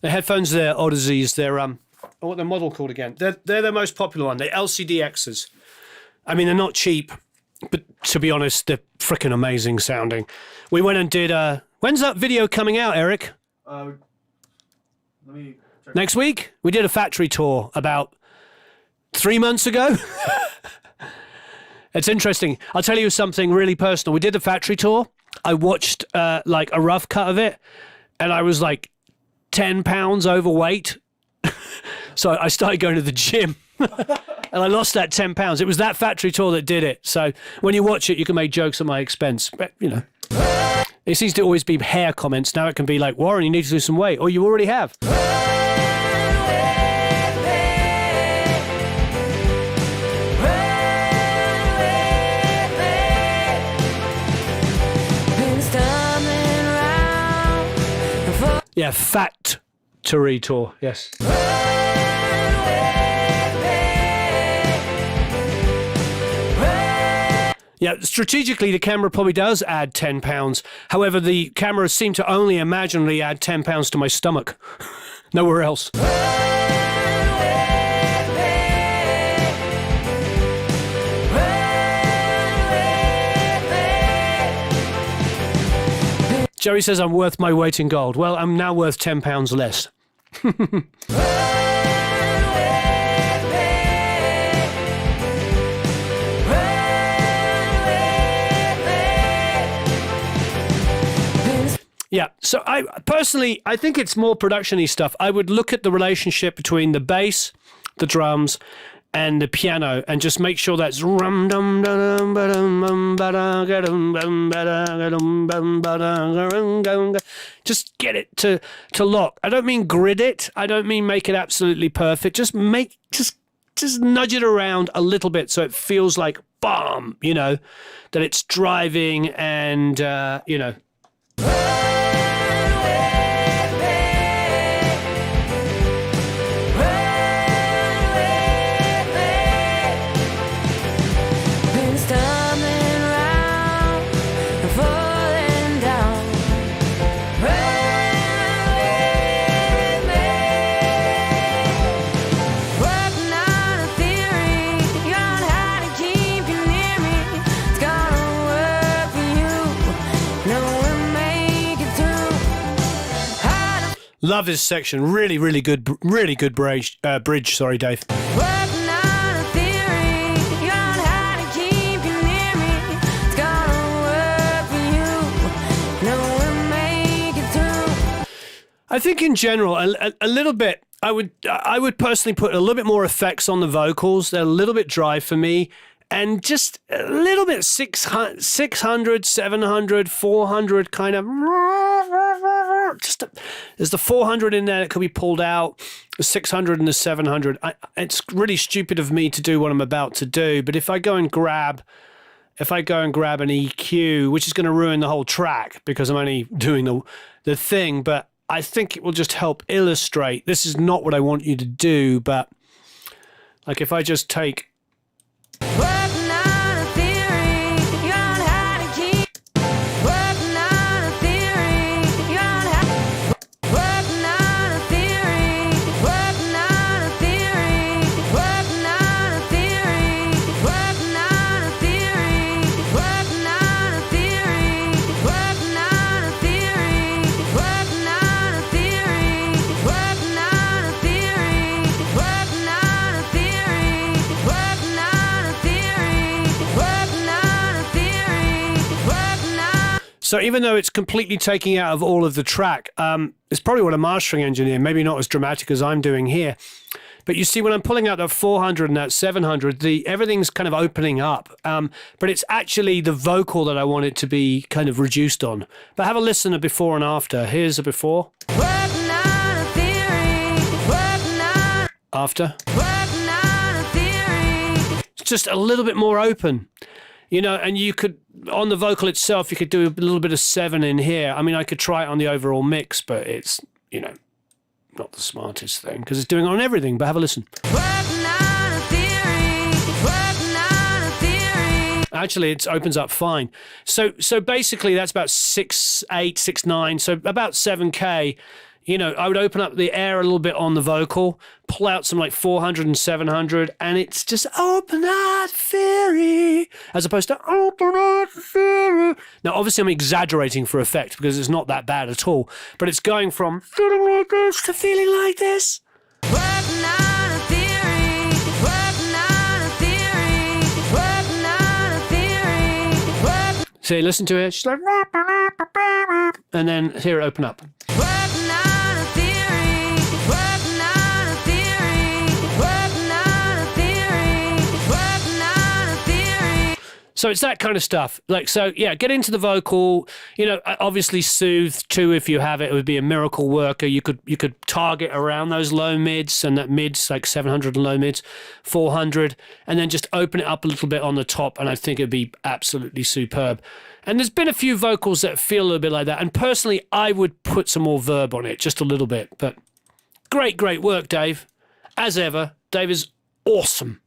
The headphones, they're Odysseys. They're what the model called again? They're the most popular one. They're LCDXs. I mean, they're not cheap, but to be honest, they're freaking amazing sounding. We went and did. When's that video coming out, Eric? Let me check. Next week? We did a factory tour about 3 months ago. It's interesting. I'll tell you something really personal. We did the factory tour. I watched like a rough cut of it, and I was like 10 pounds overweight. So I started going to the gym and I lost that 10 pounds. It was that factory tour that did it. So when you watch it, you can make jokes at my expense. But, it seems to always be hair comments. Now it can be like, Warren, you need to lose some weight. Or you already have. Yeah, factory tour, yes. Yeah, strategically, the camera probably does add 10 pounds. However, the cameras seem to only imaginally add 10 pounds to my stomach. Nowhere else. Joey says I'm worth my weight in gold. Well, I'm now worth £10 less. Yeah, so I personally, I think it's more production-y stuff. I would look at the relationship between the bass, the drums, and the piano, and just make sure that's just get it to lock. I don't mean grid it. I don't mean make it absolutely perfect. Just nudge it around a little bit so it feels like bomb, you know, that it's driving and you know. Love this section. Really, really good bridge. Sorry, Dave. I think in general, a little bit. I would personally put a little bit more effects on the vocals. They're a little bit dry for me. And just a little bit 600, 700, 400 kind of. There's the 400 in there that could be pulled out, the 600 and the 700. It's really stupid of me to do what I'm about to do. But if I go and grab an EQ, which is going to ruin the whole track because I'm only doing the thing, but I think it will just help illustrate. This is not what I want you to do, but like if I just take. So even though it's completely taking out of all of the track, it's probably what a mastering engineer, maybe not as dramatic as I'm doing here. But you see, when I'm pulling out that 400 and that 700, everything's kind of opening up. But it's actually the vocal that I want it to be kind of reduced on. But have a listen to before and after. Here's a before. After. It's just a little bit more open. You know, and you could, on the vocal itself, you could do a little bit of 7 in here. I mean, I could try it on the overall mix, but it's, you know, not the smartest thing because it's doing it on everything. But have a listen. Actually, it opens up fine. So basically, that's about 6.8, 6.9, so about 7K. You know, I would open up the air a little bit on the vocal, pull out some like 400 and 700, and it's just open heart fury, as opposed to open heart fury. Now, obviously, I'm exaggerating for effect because it's not that bad at all, but it's going from feeling like this to feeling like this. See, listen to it. She's like, and then hear it open up. So it's that kind of stuff. Like, so yeah, get into the vocal, you know, obviously soothe too. If you have it, it would be a miracle worker. You could target around those low mids and that mids, like 700 and low mids, 400, and then just open it up a little bit on the top. And I think it'd be absolutely superb. And there's been a few vocals that feel a little bit like that. And personally, I would put some more verb on it, just a little bit. But great work, Dave. As ever, Dave is awesome.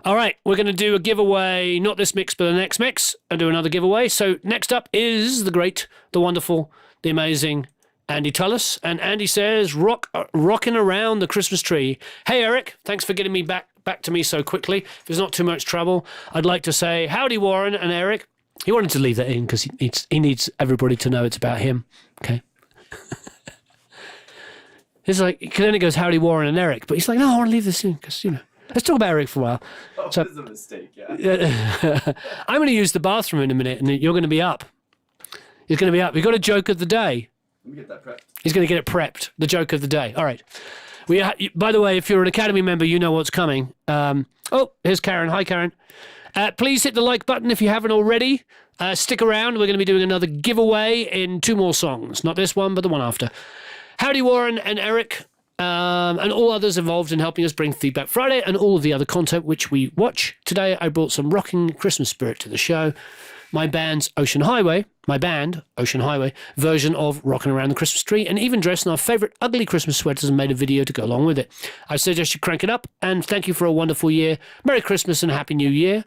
All right, we're going to do a giveaway, not this mix, but the next mix, and do another giveaway. So next up is the great, the wonderful, the amazing Andy Tullis. And Andy says, rocking around the Christmas tree. Hey, Eric, thanks for getting me back to me so quickly. If there's not too much trouble, I'd like to say howdy, Warren and Eric. He wanted to leave that in because he needs everybody to know it's about him. Okay. It's like, then it goes Howdy, Warren and Eric, but he's like, no, I want to leave this in because, let's talk about Eric for a while. Oh, So- this is a mistake, yeah. I'm going to use the bathroom in a minute and you're going to be up. He's going to be up. We've got a joke of the day. Let me get that prepped. He's going to get it prepped. The joke of the day. All right. By the way, if you're an Academy member, you know what's coming. Here's Karen. Hi, Karen. Please hit the like button if you haven't already. Stick around. We're going to be doing another giveaway in 2 more songs. Not this one, but the one after. Howdy, Warren and Eric, and all others involved in helping us bring Feedback Friday and all of the other content which we watch. Today, I brought some rocking Christmas spirit to the show. My band, Ocean Highway, version of Rockin' Around the Christmas Tree, and even dressed in our favourite ugly Christmas sweaters and made a video to go along with it. I suggest you crank it up, and thank you for a wonderful year. Merry Christmas and Happy New Year.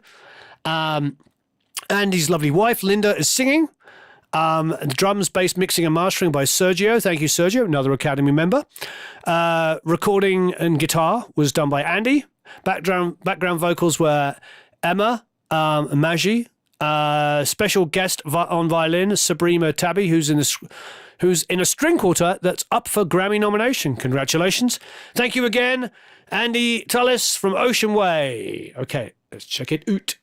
Andy's lovely wife, Linda, is singing. The drums, bass, mixing and mastering by Sergio. Thank you, Sergio, another Academy member. Recording and guitar was done by Andy. Background vocals were Emma, Maggie. Special guest on violin, Sabrina Tabby, who's in a string quartet that's up for Grammy nomination. Congratulations. Thank you again, Andy Tullis from Ocean Way. Okay, let's check it out.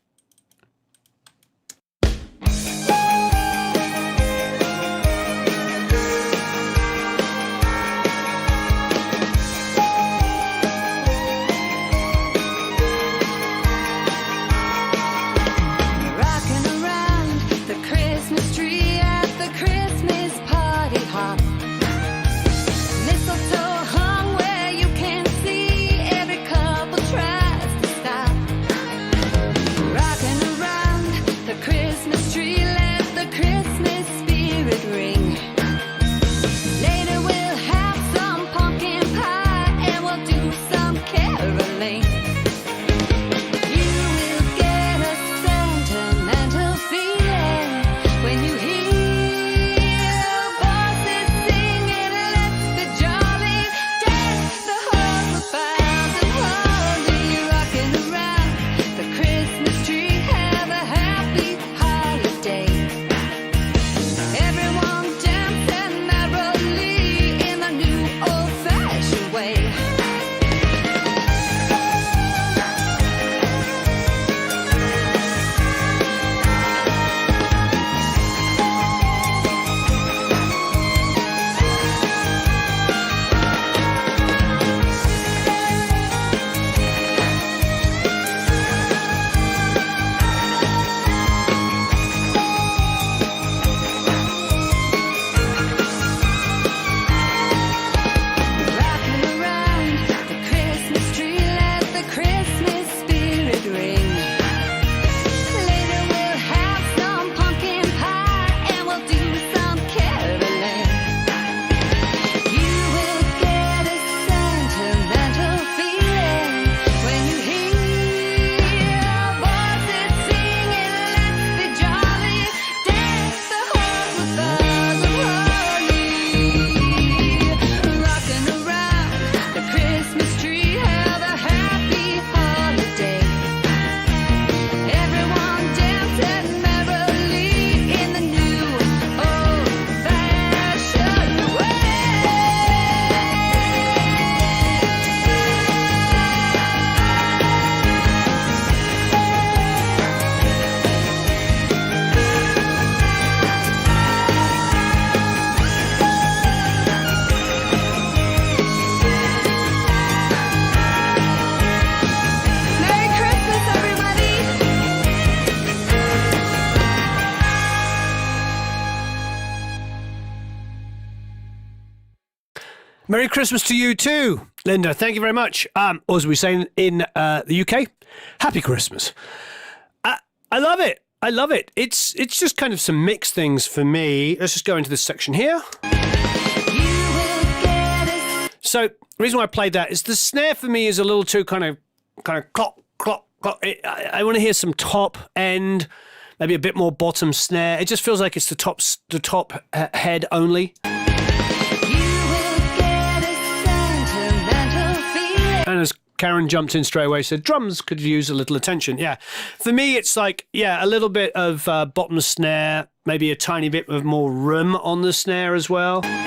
Rocking around the Christmas tree at the Christmas party hop. Mistletoe hung where you can see, every couple tries to stop. Rocking around the Christmas tree, let the Christmas spirit ring. Later we'll have some pumpkin pie and we'll do some caroling. You will get a sentimental feeling when you hear voices singing, let's be jolly, dance the whole thousand holy, rocking around the Christmas tree, have a happy holiday. Everyone dancing merrily in the new old-fashioned way. Rocking around the Christmas tree, let the Christmas spirit ring. Later we'll have some pumpkin pie and we'll do some caroling. You will get a sentimental feeling when you hear voices singing, let's be jolly, dance the whole thousand holy, rocking around the Christmas tree, have a happy holiday. Everyone dancing merrily in the new old-fashioned way. Merry Christmas, everybody! Merry Christmas to you too, Linda. Thank you very much. Or as we say in the UK, Happy Christmas. I love it. I love it. It's just kind of some mixed things for me. Let's just go into this section here. So the reason why I played that is the snare for me is a little too kind of clock, clock, clock. I want to hear some top end, maybe a bit more bottom snare. It just feels like it's the top head only. And as Karen jumped in straight away, said drums could use a little attention. Yeah. For me, it's like, a little bit of bottom snare, maybe a tiny bit of more room on the snare as well. I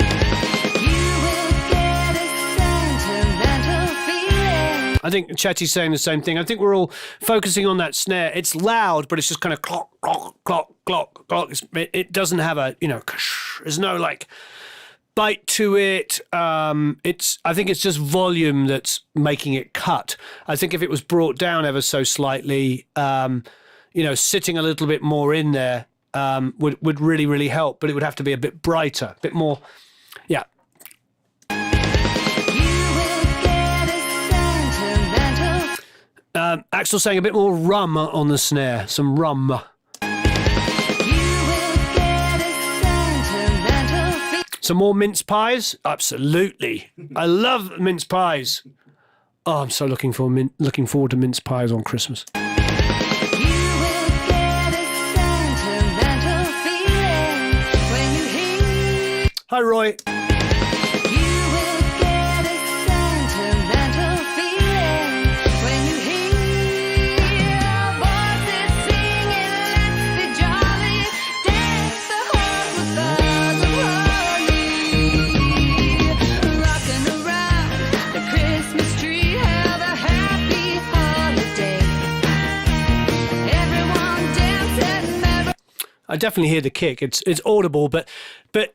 think Chetty's saying the same thing. I think we're all focusing on that snare. It's loud, but it's just kind of clock, clock, clock, clock, clock. It doesn't have a, there's no like bite to it. I think it's just volume that's making it cut. I think if it was brought down ever so slightly, sitting a little bit more in there would really, really help. But it would have to be a bit brighter, a bit more, yeah. Axel saying a bit more rum on the snare, some rum. Some more mince pies? Absolutely. I love mince pies. Oh, I'm so looking forward to mince pies on Christmas. Hi, Roy. I definitely hear the kick. It's audible, but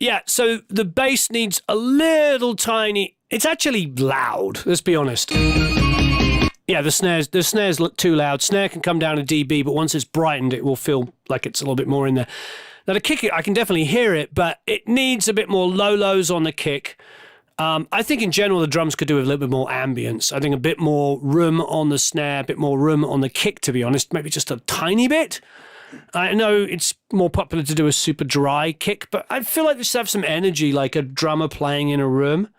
yeah. So the bass needs a little tiny. It's actually loud. Let's be honest. Yeah, the snares look too loud. Snare can come down a dB, but once it's brightened, it will feel like it's a little bit more in there. Now the kick, I can definitely hear it, but it needs a bit more lows on the kick. I think in general the drums could do with a little bit more ambience. I think a bit more room on the snare, a bit more room on the kick. To be honest, maybe just a tiny bit. I know it's more popular to do a super dry kick, but I feel like this have some energy, like a drummer playing in a room.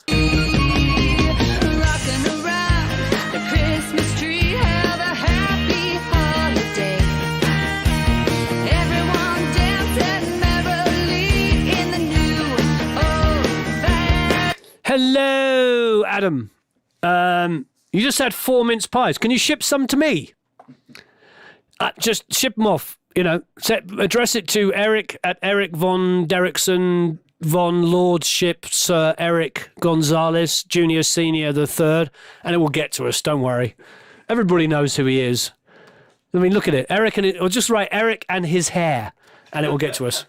Hello, Adam. You just had 4 mince pies. Can you ship some to me? Just ship them off. Address it to Eric at Eric von Derrickson von Lordship Sir Eric Gonzalez Junior Senior the Third, and it will get to us. Don't worry. Everybody knows who he is. I mean, look at it, Eric, or just write Eric and his hair, and it will get to us.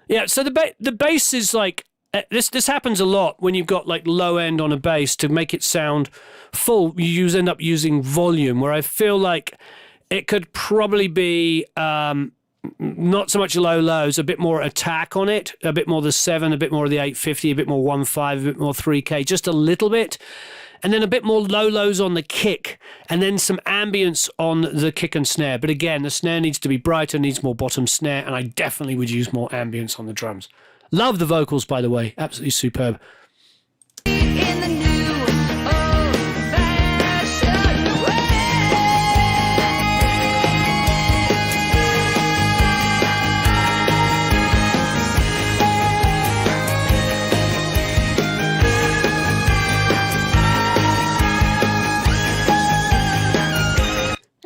Yeah. So the bass is like. This happens a lot when you've got like low end on a bass to make it sound full. You end up using volume, where I feel like it could probably be not so much lows, a bit more attack on it, a bit more the 7, a bit more of the 850, a bit more 1.5, a bit more 3K, just a little bit. And then a bit more lows on the kick, and then some ambience on the kick and snare. But again, the snare needs to be brighter, needs more bottom snare, and I definitely would use more ambience on the drums. Love the vocals, by the way. Absolutely superb.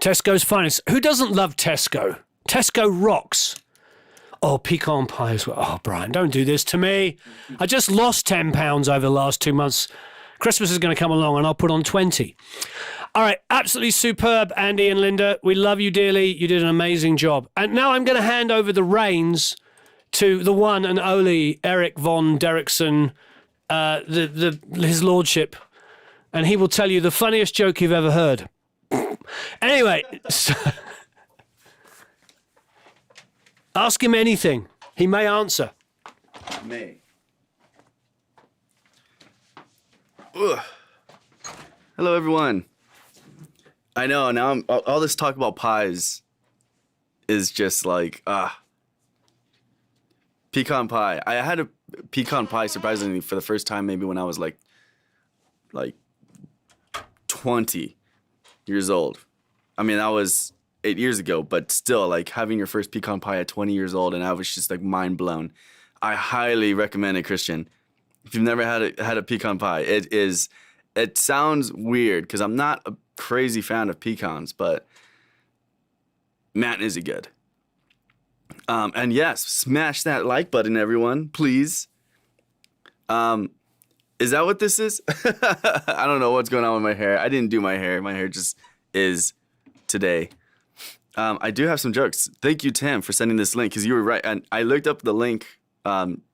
Tesco's finest. Who doesn't love Tesco? Tesco rocks. Oh, pecan pie as well. Oh, Brian, don't do this to me. I just lost 10 pounds over the last 2 months. Christmas is going to come along and I'll put on 20. All right, absolutely superb, Andy and Linda. We love you dearly. You did an amazing job. And now I'm going to hand over the reins to the one and only Eric von Derrickson, his lordship, and he will tell you the funniest joke you've ever heard. Anyway, so ask him anything. He may answer. May. Ugh. Hello, everyone. I know, now all this talk about pies is just like, pecan pie. I had a pecan pie, surprisingly, for the first time maybe when I was like 20 years old. I mean, that was 8 years ago, but still, like, having your first pecan pie at 20 years old, and I was just, like, mind blown. I highly recommend it, Christian. If you've never had a pecan pie, it sounds weird because I'm not a crazy fan of pecans, but man, is it good. And yes, smash that like button, everyone, please. Is that what this is? I don't know what's going on with my hair. I didn't do my hair. My hair just is today. I do have some jokes. Thank you, Tim, for sending this link because you were right. And I looked up the link.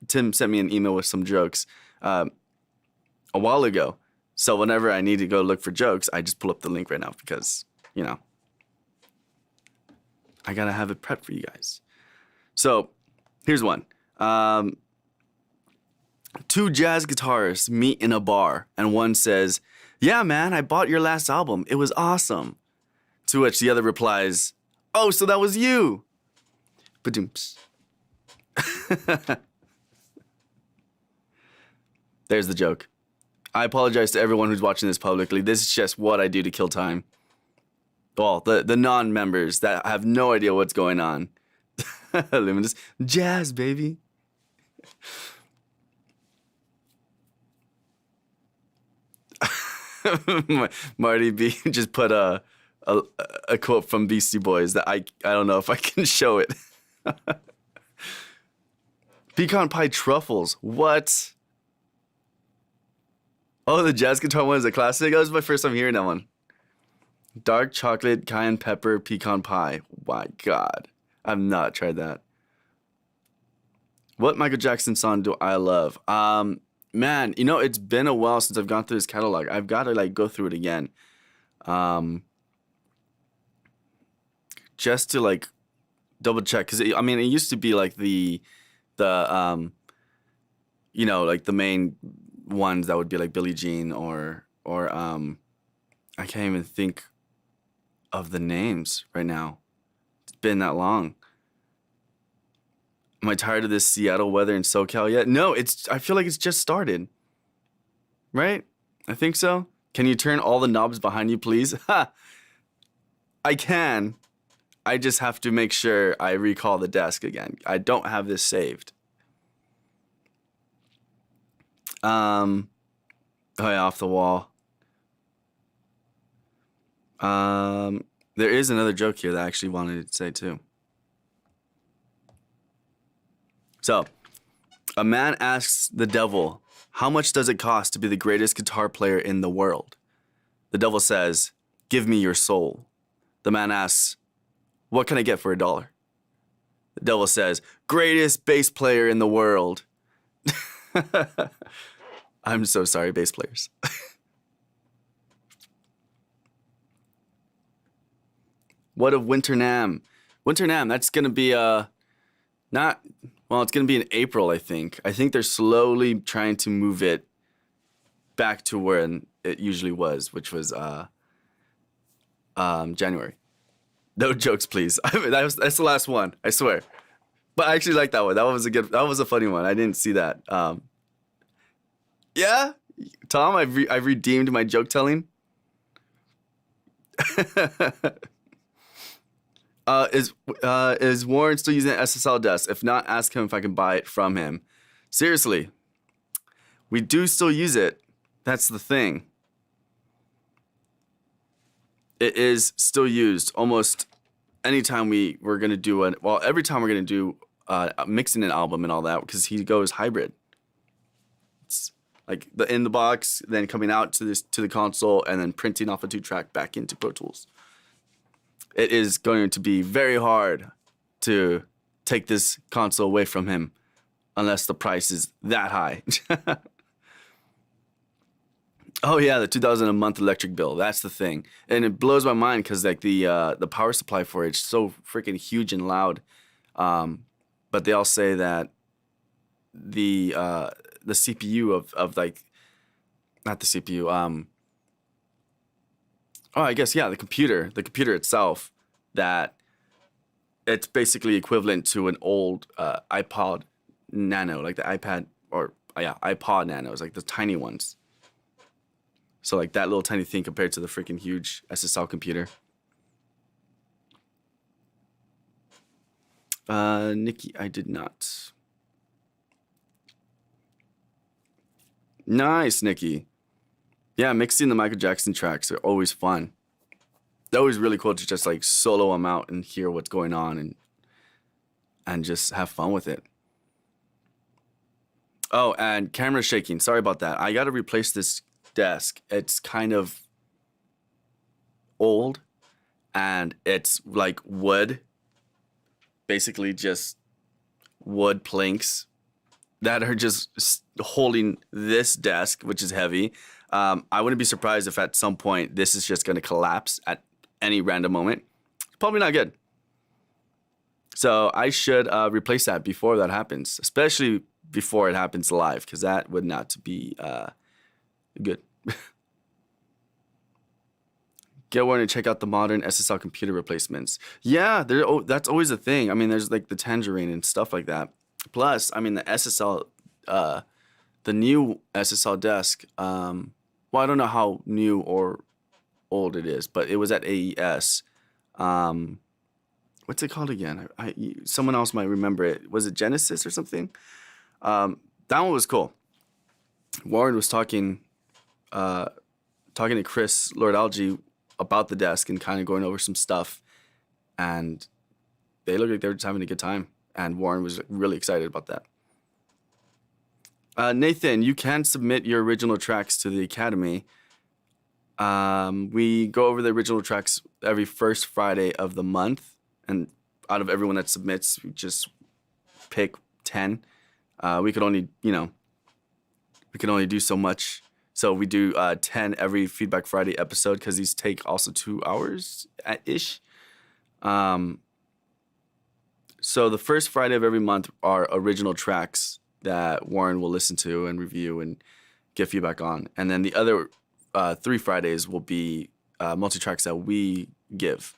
Tim sent me an email with some jokes a while ago. So whenever I need to go look for jokes, I just pull up the link right now because, I got to have it prepped for you guys. So here's one. Two jazz guitarists meet in a bar, and one says, "Yeah, man, I bought your last album. It was awesome." To which the other replies, "Oh, so that was you." Ba-doomps. There's the joke. I apologize to everyone who's watching this publicly. This is just what I do to kill time. Well, the non-members that have no idea what's going on. Luminous. Jazz, baby. Marty B just put a quote from Beastie Boys that I don't know if I can show it. Pecan pie truffles. What? Oh, the jazz guitar one is a classic. That was my first time hearing that one. Dark chocolate, cayenne pepper, pecan pie. My God. I've not tried that. What Michael Jackson song do I love? Man, it's been a while since I've gone through his catalog. I've got to go through it again. Just to double check. Because, it used to be the the main ones that would be like Billie Jean or I can't even think of the names right now. It's been that long. Am I tired of this Seattle weather in SoCal yet? No, I feel like it's just started. Right? I think so. Can you turn all the knobs behind you, please? Ha! I can. I just have to make sure I recall the desk again. I don't have this saved. Oh yeah, off the wall. There is another joke here that I actually wanted to say too. So, a man asks the devil, "How much does it cost to be the greatest guitar player in the world?" The devil says, "Give me your soul." The man asks, "What can I get for $1?" The devil says, "Greatest bass player in the world." I'm so sorry, bass players. What of Winter Nam? Winter Nam, that's going to be it's going to be in April, I think. I think they're slowly trying to move it back to where it usually was, which was January. No jokes, please. That's the last one, I swear. But I actually like that one. That was a funny one. I didn't see that. Yeah, Tom, I've redeemed my joke telling. Is Warren still using an SSL desk? If not, ask him if I can buy it from him. Seriously, we do still use it. That's the thing. It is still used almost anytime we're gonna do every time we're gonna do mixing an album and all that, because he goes hybrid. It's like in the box, then coming out to the console, and then printing off a 2-track back into Pro Tools. It is going to be very hard to take this console away from him unless the price is that high. Oh yeah, the $2,000 a month electric bill. That's the thing, and it blows my mind because the power supply for it's so freaking huge and loud. But they all say that the CPU of not the CPU. Oh, I guess, yeah, the computer itself, that it's basically equivalent to an old iPod Nano, like the iPad, iPod Nanos, like the tiny ones. So like that little tiny thing compared to the freaking huge SSL computer. Nikki, I did not. Nice, Nikki. Yeah, mixing the Michael Jackson tracks are always fun. They're always really cool to just like solo them out and hear what's going on and just have fun with it. Oh, and camera's shaking. Sorry about that. I got to replace this desk. It's kind of old and it's like wood, basically just wood planks that are just holding this desk, which is heavy. I wouldn't be surprised if at some point this is just going to collapse at any random moment. Probably not good. So I should replace that before that happens, especially before it happens live, because that would not be good. Get one and check out the modern SSL computer replacements. Yeah, that's always a thing. I mean, there's like the Tangerine and stuff like that. Plus, I mean, the SSL, the new SSL desk, well, I don't know how new or old it is, but it was at AES. What's it called again? Someone else might remember it. Was it Genesis or something? That one was cool. Warren was talking to Chris Lord Algie about the desk and kind of going over some stuff, and they looked like they were just having a good time. And Warren was really excited about that. Nathan, you can submit your original tracks to the Academy. We go over the original tracks every first Friday of the month, and out of everyone that submits, we just pick 10. We could only do so much. So we do 10 every Feedback Friday episode because these take also 2 hours-ish. So the first Friday of every month are original tracks that Warren will listen to and review and get feedback on. And then the other 3 Fridays will be multi-tracks that we give,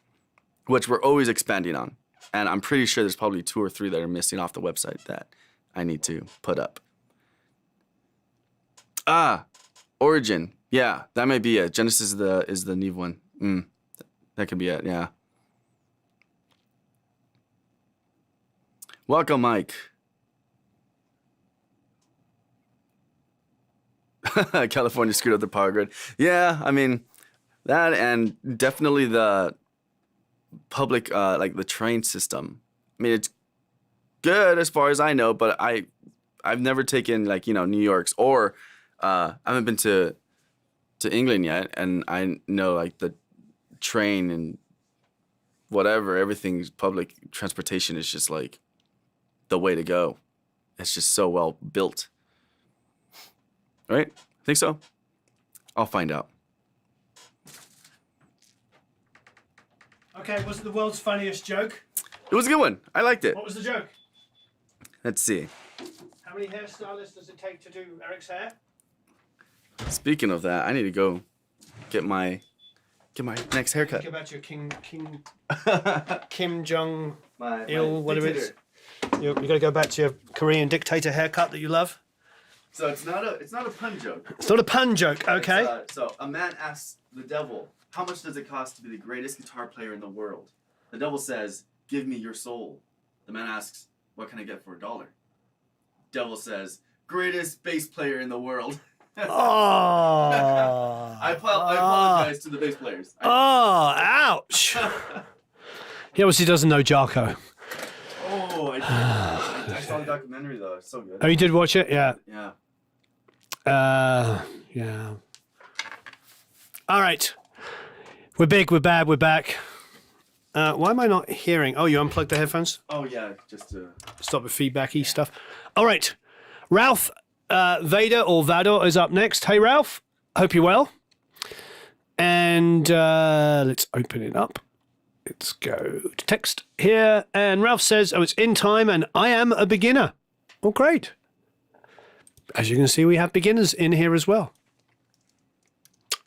which we're always expanding on. And I'm pretty sure there's probably 2 or 3 that are missing off the website that I need to put up. Origin. Yeah, that might be it. Genesis is the Neve one. That could be it, yeah. Welcome, Mike. California screwed up the power grid. Yeah, I mean, that and definitely the public, like the train system. I mean, it's good as far as I know, but I've never taken like, New York's or I haven't been to England yet, and I know like the train and whatever, everything's public transportation is just like the way to go. It's just so well built. Right? Think so? I'll find out. Okay, was it the world's funniest joke? It was a good one. I liked it. What was the joke? Let's see. How many hairstylists does it take to do Eric's hair? Speaking of that, I need to go get my next haircut. Think about your Kim Jong Il, whatever it is. You got to go back to your Korean dictator haircut that you love. So it's not a pun joke. It's not a pun joke, okay? So a man asks the devil, "How much does it cost to be the greatest guitar player in the world?" The devil says, "Give me your soul." The man asks, "What can I get for $1?" Devil says, "Greatest bass player in the world." Oh. I apologize to the bass players. Ouch. He obviously doesn't know Jarko. Oh, I saw the documentary though. It's so good. Oh, you did watch it? Yeah. Yeah. Yeah. All right. We're big, we're bad, we're back. Why am I not hearing? Oh, you unplugged the headphones? Oh, yeah, just to... Stop the feedbacky stuff. All right. Ralph Vader or Vador is up next. Hey, Ralph. Hope you're well. And let's open it up. Let's go to text here. And Ralph says, it's in time and I am a beginner. Oh, great. As you can see, we have beginners in here as well.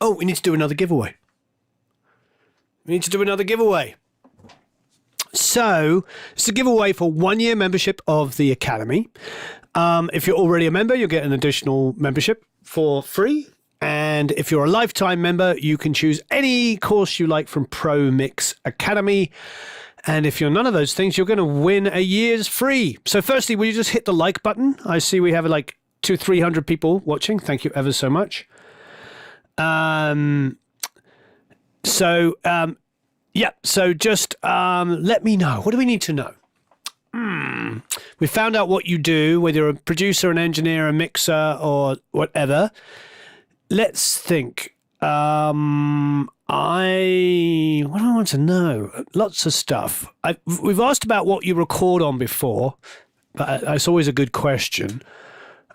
Oh, we need to do another giveaway. So, it's a giveaway for 1 year membership of the Academy. If you're already a member, you'll get an additional membership for free. And if you're a lifetime member, you can choose any course you like from Pro Mix Academy. And if you're none of those things, you're going to win a year's free. So firstly, will you just hit the like button? I see we have like 300 people watching. Thank you ever so much. So just let me know. What do we need to know? We found out what you do, whether you're a producer, an engineer, a mixer, or whatever. Let's think. What do I want to know? Lots of stuff. We've asked about what you record on before, but it's always a good question.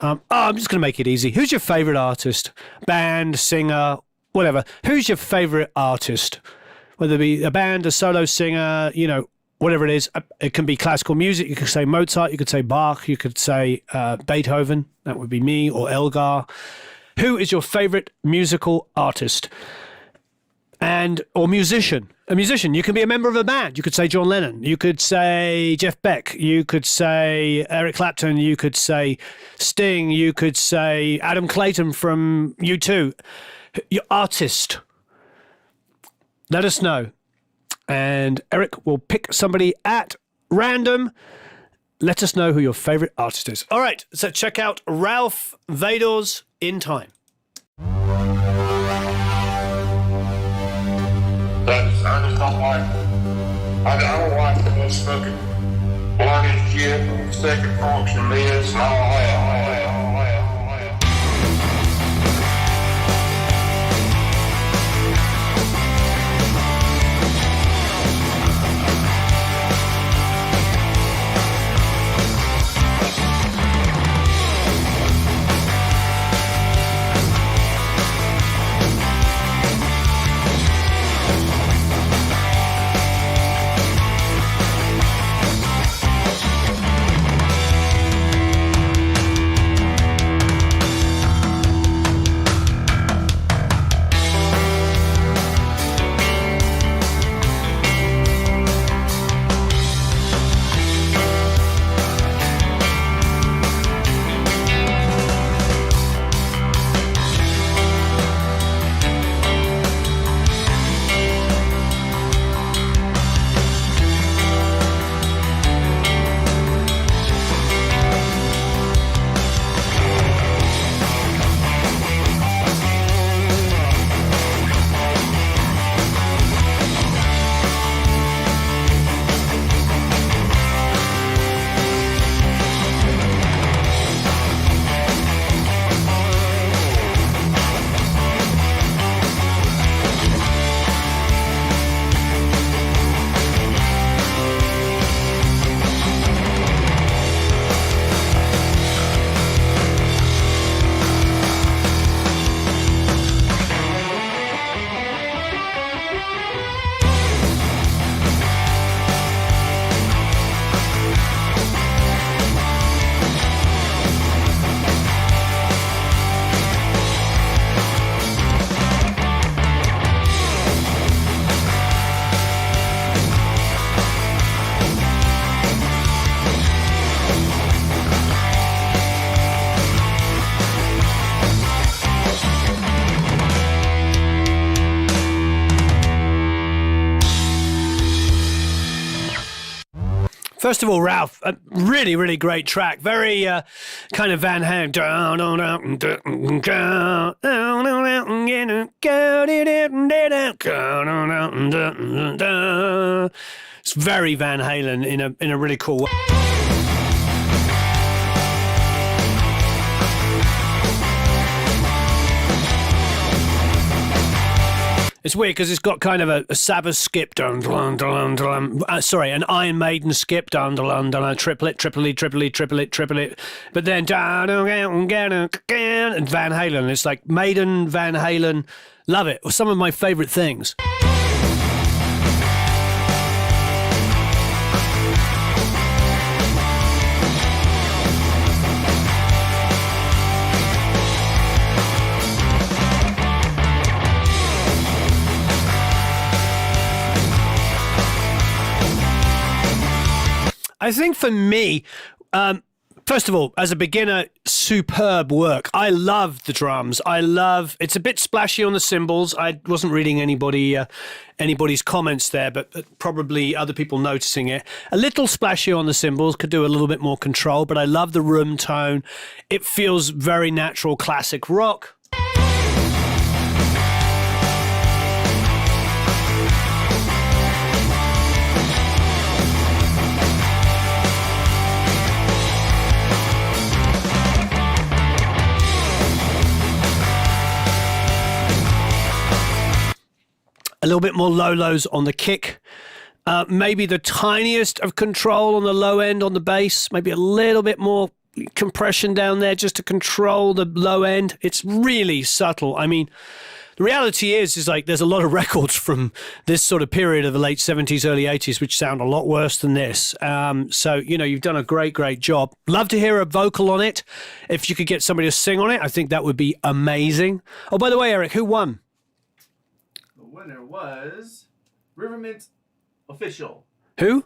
I'm just going to make it easy. Who's your favorite artist? Band, singer, whatever. Who's your favorite artist? Whether it be a band, a solo singer, whatever it is. It can be classical music. You could say Mozart. You could say Bach. You could say Beethoven. That would be me, or Elgar. Who is your favorite musical artist? Or musician? A musician. You can be a member of a band. You could say John Lennon. You could say Jeff Beck. You could say Eric Clapton. You could say Sting. You could say Adam Clayton from U2. Your artist. Let us know. And Eric will pick somebody at random. Let us know who your favorite artist is. All right, so check out Ralph Vador's In Time. I just don't like, I don't like this fucking bloody shit, second function this and all that. First of all, Ralph, a really, really great track. Very kind of Van Halen. It's very Van Halen in a really cool way. It's weird because it's got kind of a Sabbath skip, an Iron Maiden skip, triplet, but then and Van Halen. It's like Maiden, Van Halen, love it. Some of my favourite things. I think for me, First of all, as a beginner, superb work. I love the drums. It's a bit splashy on the cymbals. I wasn't reading anybody's comments there, but probably other people noticing it. A little splashy on the cymbals, could do a little bit more control, but I love the room tone. It feels very natural classic rock. A little bit more low-lows on the kick. Maybe the tiniest of control on the low end on the bass. Maybe a little bit more compression down there just to control the low end. It's really subtle. I mean, the reality is like there's a lot of records from this sort of period of the late 70s, early 80s, which sound a lot worse than this. So, you've done a great, great job. Love to hear a vocal on it. If you could get somebody to sing on it, I think that would be amazing. Oh, by the way, Eric, who won? Winner was River Mint Official. Who?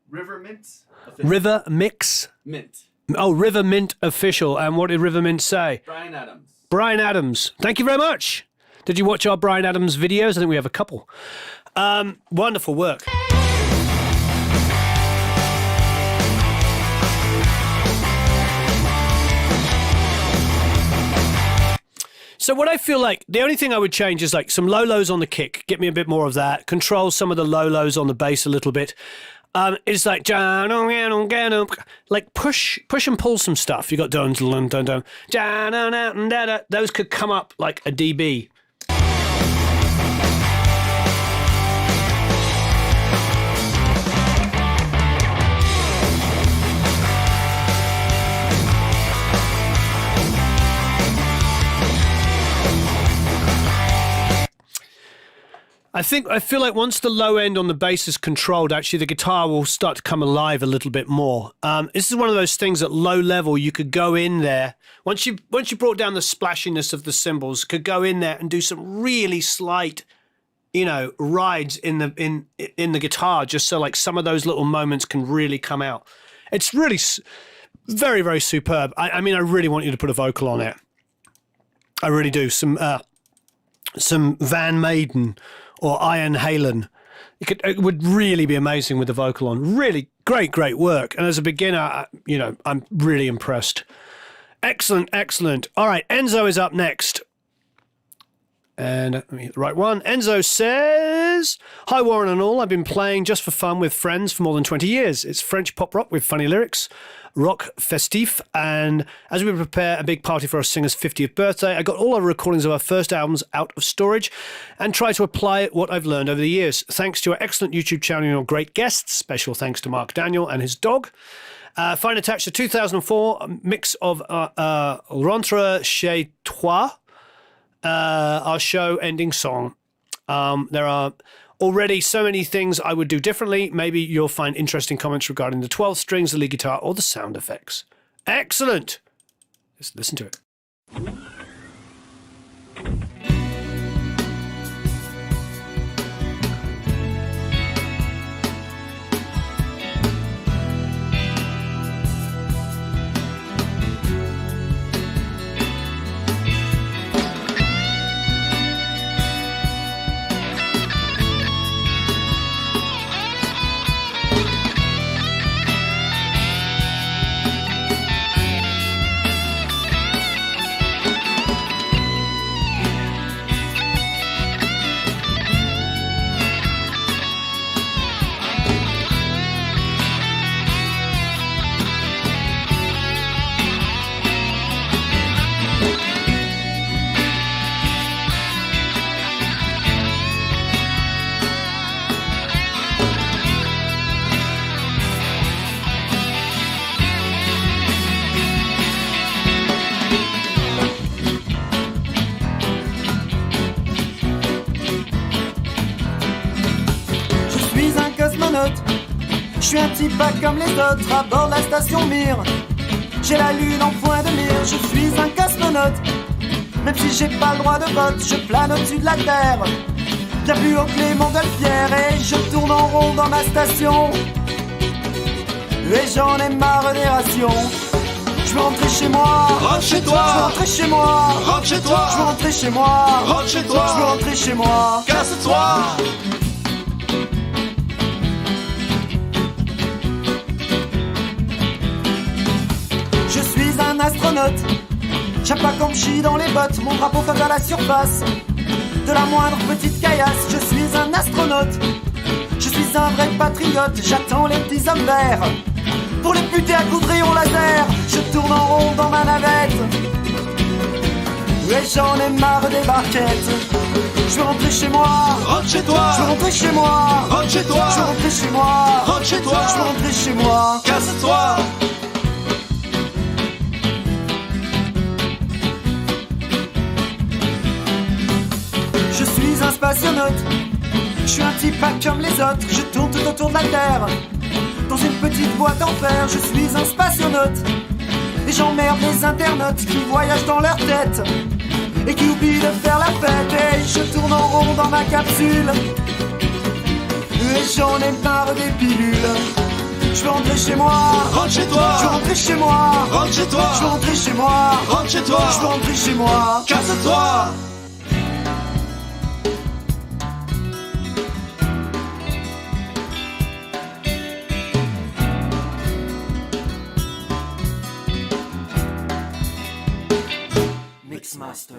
River Mint Official. River Mix? Mint. Oh, River Mint Official. And what did River Mint say? Brian Adams. Brian Adams. Thank you very much. Did you watch our Brian Adams videos? I think we have a couple. Wonderful work. So what I feel like, the only thing I would change is like some low-lows on the kick. Get me a bit more of that. Control some of the low-lows on the bass a little bit. It's like push and pull some stuff. You got dun dun dun dun. Those could come up like a dB. I feel like once the low end on the bass is controlled, actually the guitar will start to come alive a little bit more. This is one of those things at low level you could go in there. Once you brought down the splashiness of the cymbals, could go in there and do some really slight, rides in the guitar, just so like some of those little moments can really come out. It's really very, very superb. I mean, I really want you to put a vocal on it. I really do. Some Van Maiden or Iron Halen. It would really be amazing with the vocal on. Really great work. And as a beginner, I'm really impressed. Excellent. All right, Enzo is up next. And let me get the right one. Enzo says, "Hi Warren and all, I've been playing just for fun with friends for more than 20 years. It's French pop rock with funny lyrics, rock festif, and as we prepare a big party for our singer's 50th birthday, I got all our recordings of our first albums out of storage and try to apply what I've learned over the years. Thanks to your excellent YouTube channel and your great guests. Special thanks to Mark Daniel and his dog. Find attached the 2004 mix of Rentre chez toi, our show ending song. There are already so many things I would do differently. Maybe you'll find interesting comments regarding the 12 strings, the lead guitar, or the sound effects." Excellent. Let's listen to it. Je suis un type pas comme les autres à bord de la station Mir. J'ai la lune en point de mire, je suis un cosmonaute. Même si j'ai pas le droit de vote, je plane au-dessus de la terre. Bien plus haut que les montgolfières et je tourne en rond dans ma station. Et j'en ai marre des rations. Je veux rentrer chez moi. Rentre chez Je veux toi. rentrer chez moi. Rentre chez toi. Je veux rentrer chez moi. Rentre chez toi. Je veux rentrer chez moi. Casse-toi. Je suis un astronaute. J'aime pas qu'on me chie dans les bottes. Mon drapeau flotte à la surface de la moindre petite caillasse. Je suis un astronaute. Je suis un vrai patriote. J'attends les petits hommes verts pour les buter à coups de rayon laser. Je tourne en rond dans ma navette. Et j'en ai marre des barquettes. Je veux rentrer chez moi. Rentre chez toi. Je veux rentrer chez moi. Rentre chez toi. Je veux rentrer chez moi. Rentre chez toi. Je veux rentrer chez moi. Casse-toi. Je suis un spationaute. Je suis un type pas comme les autres. Je tourne tout autour de la Terre dans une petite boîte en fer. Je suis un spationaute. Et j'emmerde les internautes qui voyagent dans leur tête et qui oublient de faire la fête. Et je tourne en rond dans ma capsule. Et j'en ai marre des pilules. Je veux rentrer chez moi. Rentre chez toi. Je veux rentrer chez moi. Rentre chez toi. Je veux rentrer chez moi. Rentre chez toi. Je veux rentrer chez moi. Casse-toi. Mixmaster.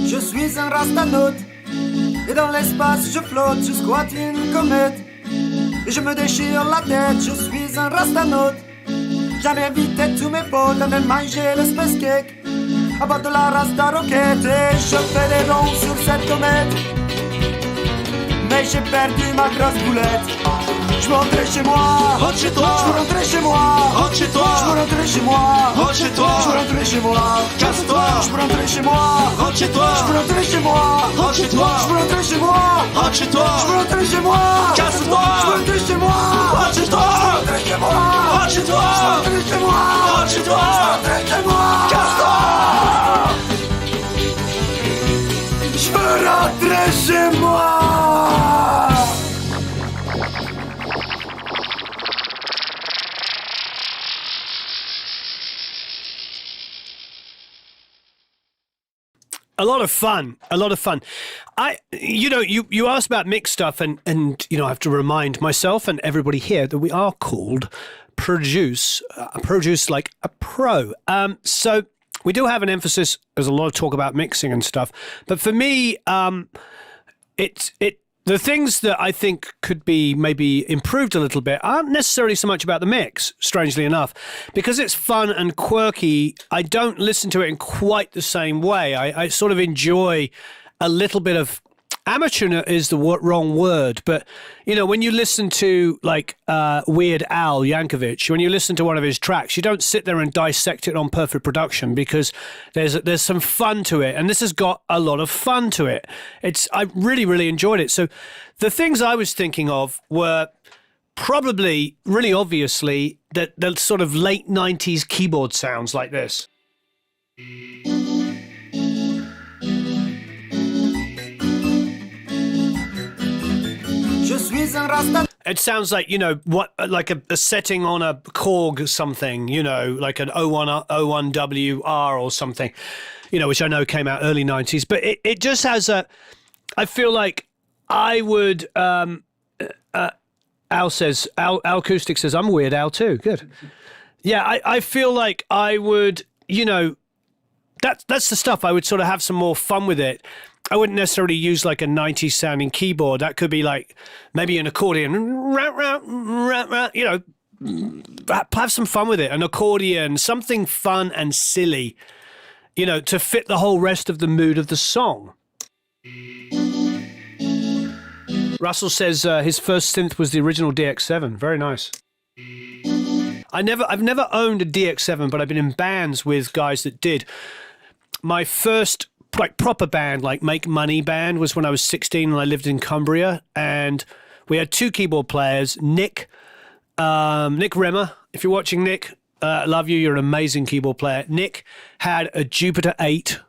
Je suis un rastanote. Et dans l'espace je flotte, je squatte une comète. Et je me déchire la tête, je suis un rastanote. J'avais invité tous mes potes à venir manger le space cake à bord de la Rasta Rocket. Et je fais des ronds sur cette comète. Mais j'ai perdu ma grosse boulette. Je veux rentrer chez moi. Rentre chez toi. Je veux rentrer chez moi. Rentre chez toi. Je veux rentrer chez moi. Rentre chez toi. Je veux rentrer chez moi. Casse-toi. Je veux rentrer chez moi. Rentre chez toi. Je veux rentrer chez moi. Rentre chez toi. Je veux rentrer chez moi. Rentre chez toi. Je veux rentrer chez moi. Casse-toi. Je veux rentrer chez moi. Rentre chez toi. Je veux rentrer chez moi. Rentre chez toi. Je veux rentrer chez moi. Rentre chez toi. Je veux rentrer chez moi. Casse-toi. Je veux rentrer chez moi. A lot of fun. A lot of fun. You asked about mixed stuff, and I have to remind myself and everybody here that we are called produce like a pro. So we do have an emphasis. There's a lot of talk about mixing and stuff, but for me, the things that I think could be maybe improved a little bit aren't necessarily so much about the mix, strangely enough. Because it's fun and quirky, I don't listen to it in quite the same way. I sort of enjoy a little bit of... Amateur is the wrong word, but, when you listen to, like, Weird Al Yankovic, when you listen to one of his tracks, you don't sit there and dissect it on Perfect Production because there's some fun to it, and this has got a lot of fun to it. I really, really enjoyed it. So the things I was thinking of were probably, really obviously, the sort of late 90s keyboard sounds like this. Je suis un rasta. It sounds like, like a setting on a Korg or something, like an 01WR or something, which I know came out early 90s. But it just has I feel like I would, Al Acoustic says, I'm Weird Al too. Good. Yeah, I feel like I would, that's the stuff I would sort of have some more fun with it. I wouldn't necessarily use like a 90s sounding keyboard. That could be like maybe an accordion, you know, have some fun with it. An accordion, something fun and silly, you know, to fit the whole rest of the mood of the song. Russell says his first synth was the original DX7. Very nice. I've never owned a DX7, but I've been in bands with guys that did. My first like proper band, like Make Money band, was when I was 16 and I lived in Cumbria, and we had two keyboard players, Nick Remmer. If you're watching, Nick, I love you. You're an amazing keyboard player. Nick had a Jupiter 8,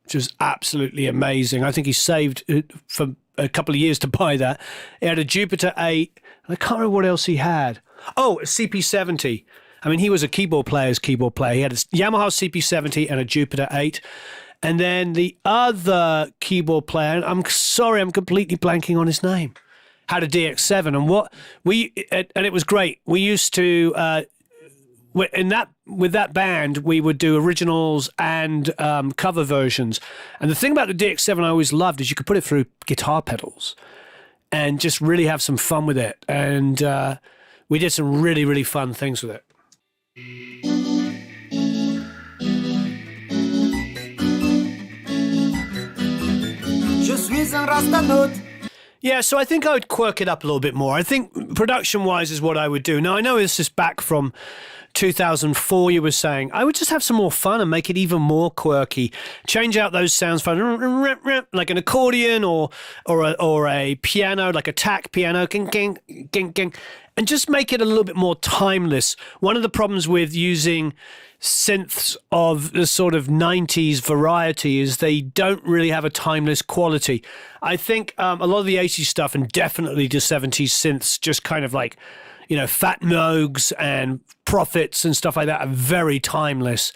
which was absolutely amazing. I think he saved for a couple of years to buy that. He had a Jupiter 8. I can't remember what else he had. Oh, a CP70. I mean, he was a keyboard player's keyboard player. He had a Yamaha CP70 and a Jupiter 8. And then the other keyboard player, and I'm sorry, I'm completely blanking on his name, had a DX7. And it was great. We used to, with that band, we would do originals and cover versions. And the thing about the DX7 I always loved is you could put it through guitar pedals and just really have some fun with it. And we did some really, really fun things with it. Je suis un rastanote. Yeah, so I think I would quirk it up a little bit more. I think production-wise is what I would do. Now, I know this is back from 2004, you were saying. I would just have some more fun and make it even more quirky. Change out those sounds for like an accordion or a piano, like a tack piano, ging, ging, ging, ging, and just make it a little bit more timeless. One of the problems with using synths of the sort of 90s variety is they don't really have a timeless quality. I think a lot of the 80s stuff and definitely the 70s synths just kind of like, you know, Fat Moogs and Prophets and stuff like that are very timeless.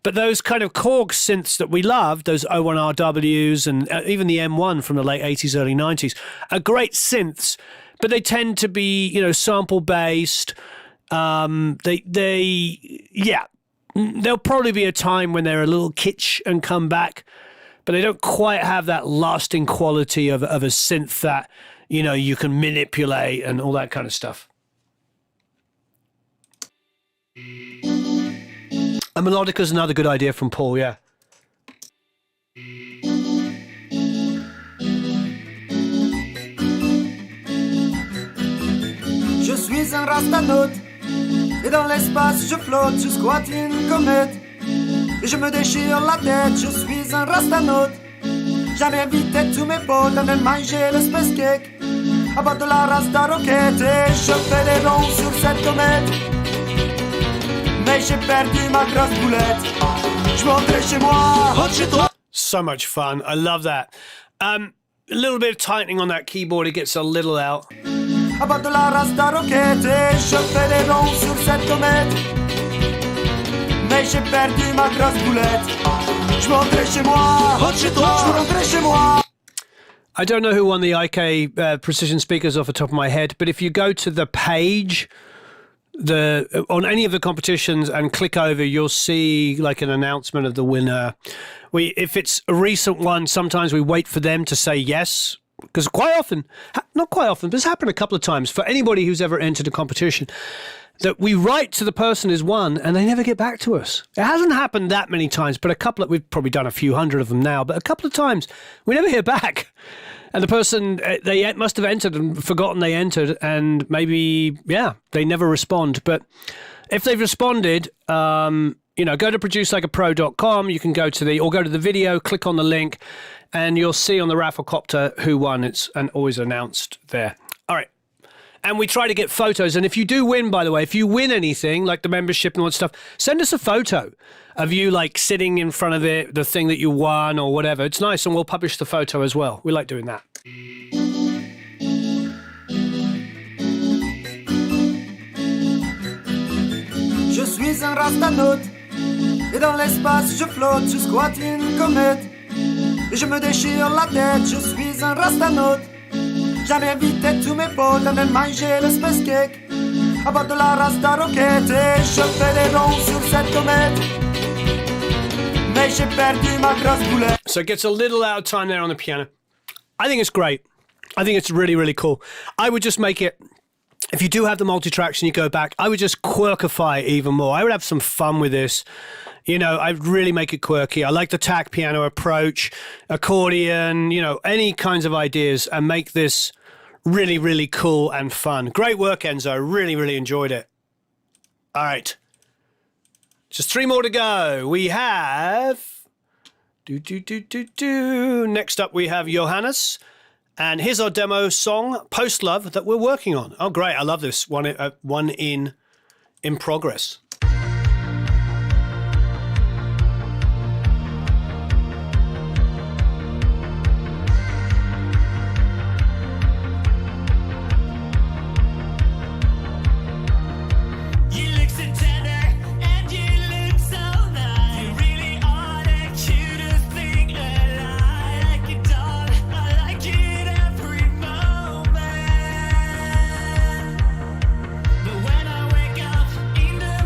But those kind of Korg synths that we loved, those O1RWs and even the M1 from the late 80s, early 90s, are great synths, but they tend to be, you know, sample based. There'll probably be a time when they're a little kitsch and come back, but they don't quite have that lasting quality of a synth that, you know, you can manipulate and all that kind of stuff. A melodica is another good idea from Paul, yeah. Je suis un rastanote. Et dans l'espace je flotte, je squatte une comète. Et je me déchire la tête, je suis un rastanote. J'avais invité tous mes potes à venir manger le space cake à bord de la Rasta Rocket. Et je fais des ronds sur cette comète. Mais j'ai perdu ma grosse boulette. Je monterai chez moi. Rentre chez toi. So much fun. I love that. A little bit of tightening on that keyboard. It gets a little out. À bord de la Rasta Rocket. Et je fais des ronds sur cette comète. Mais j'ai perdu ma grosse boulette. Je monterai chez moi. Rentre chez toi. Je rentrerai chez moi. I don't know who won the IK precision speakers off the top of my head, but if you go to the page on any of the competitions and click over, you'll see like an announcement of the winner. If it's a recent one, sometimes we wait for them to say yes, because quite often, not quite often, but it's happened a couple of times for anybody who's ever entered a competition, that we write to the person who's won and they never get back to us. It hasn't happened that many times, but we've probably done a few hundred of them now, but a couple of times we never hear back. And the person, they must have entered and forgotten they entered, and maybe, they never respond. But if they've responded, go to producelikeapro.com. You can go to the video, click on the link, and you'll see on the Rafflecopter who won. It's always announced there. All right. And we try to get photos. And if you do win, by the way, if you win anything, like the membership and all that stuff, send us a photo of you, like, sitting in front of the thing that you won or whatever. It's nice, and we'll publish the photo as well. We like doing that. Je suis un rastanote. Et dans l'espace je flotte, je squatte une comète. Et je me déchire la tête, je suis un rastanote. J'avais invité tous mes potes à venir manger le space cake à bord de la Rasta Rocket. Et je fais des ronds sur cette comète. réveil, j'ai perdu ma grosse boulette. So it gets a little out of time there on the piano. I think it's great. I think it's really, really cool. I would just make it, if you do have the multi-tracks and you go back, I would just quirkify it even more. I would have some fun with this. You know, I'd really make it quirky. I like the tack piano approach, accordion, you know, any kinds of ideas, and make this really, really cool and fun. Great work, Enzo. Really, really enjoyed it. All right. Just 3 more to go. We have... Next up, we have Johannes. And here's our demo song, Post Love, that we're working on. Oh, great. I love this. One in progress. You look so tender and you look so nice. You really are the cutest thing alive. I like it, darling. I like it every moment. But when I wake up in the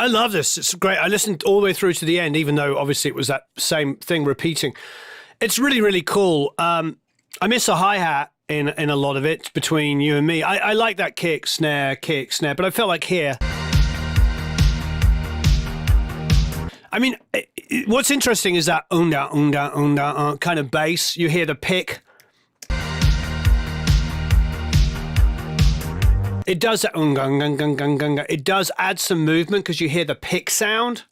I love this. It's great. I listened all the way through to the end, even though obviously it was that same thing repeating. It's really, really cool. I miss a hi-hat in a lot of it between you and me. I like that kick, snare, but I felt like here. I mean, what's interesting is that unda kind of bass. You hear the pick. It does that it does add some movement because you hear the pick sound.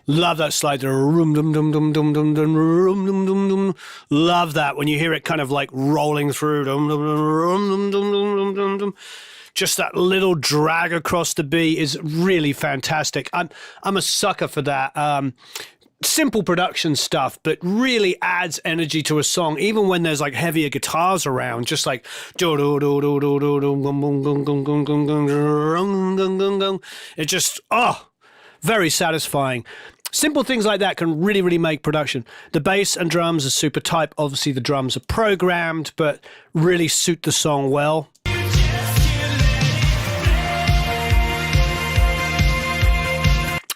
Love that slide. Love that when you hear it kind of like rolling through. Just that little drag across the beat is really fantastic. I'm a sucker for that. Simple production stuff, but really adds energy to a song, even when there's like heavier guitars around, just like it just, very satisfying. Simple things like that can really, really make production. The bass and drums are super tight. Obviously, the drums are programmed, but really suit the song well.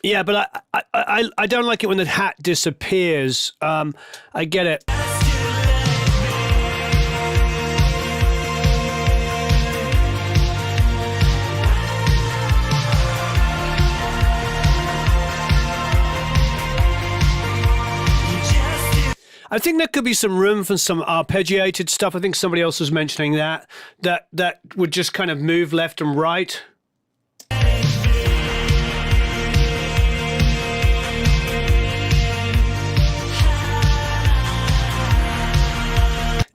Yeah, but I don't like it when the hat disappears. I get it. I think there could be some room for some arpeggiated stuff. I think somebody else was mentioning that would just kind of move left and right.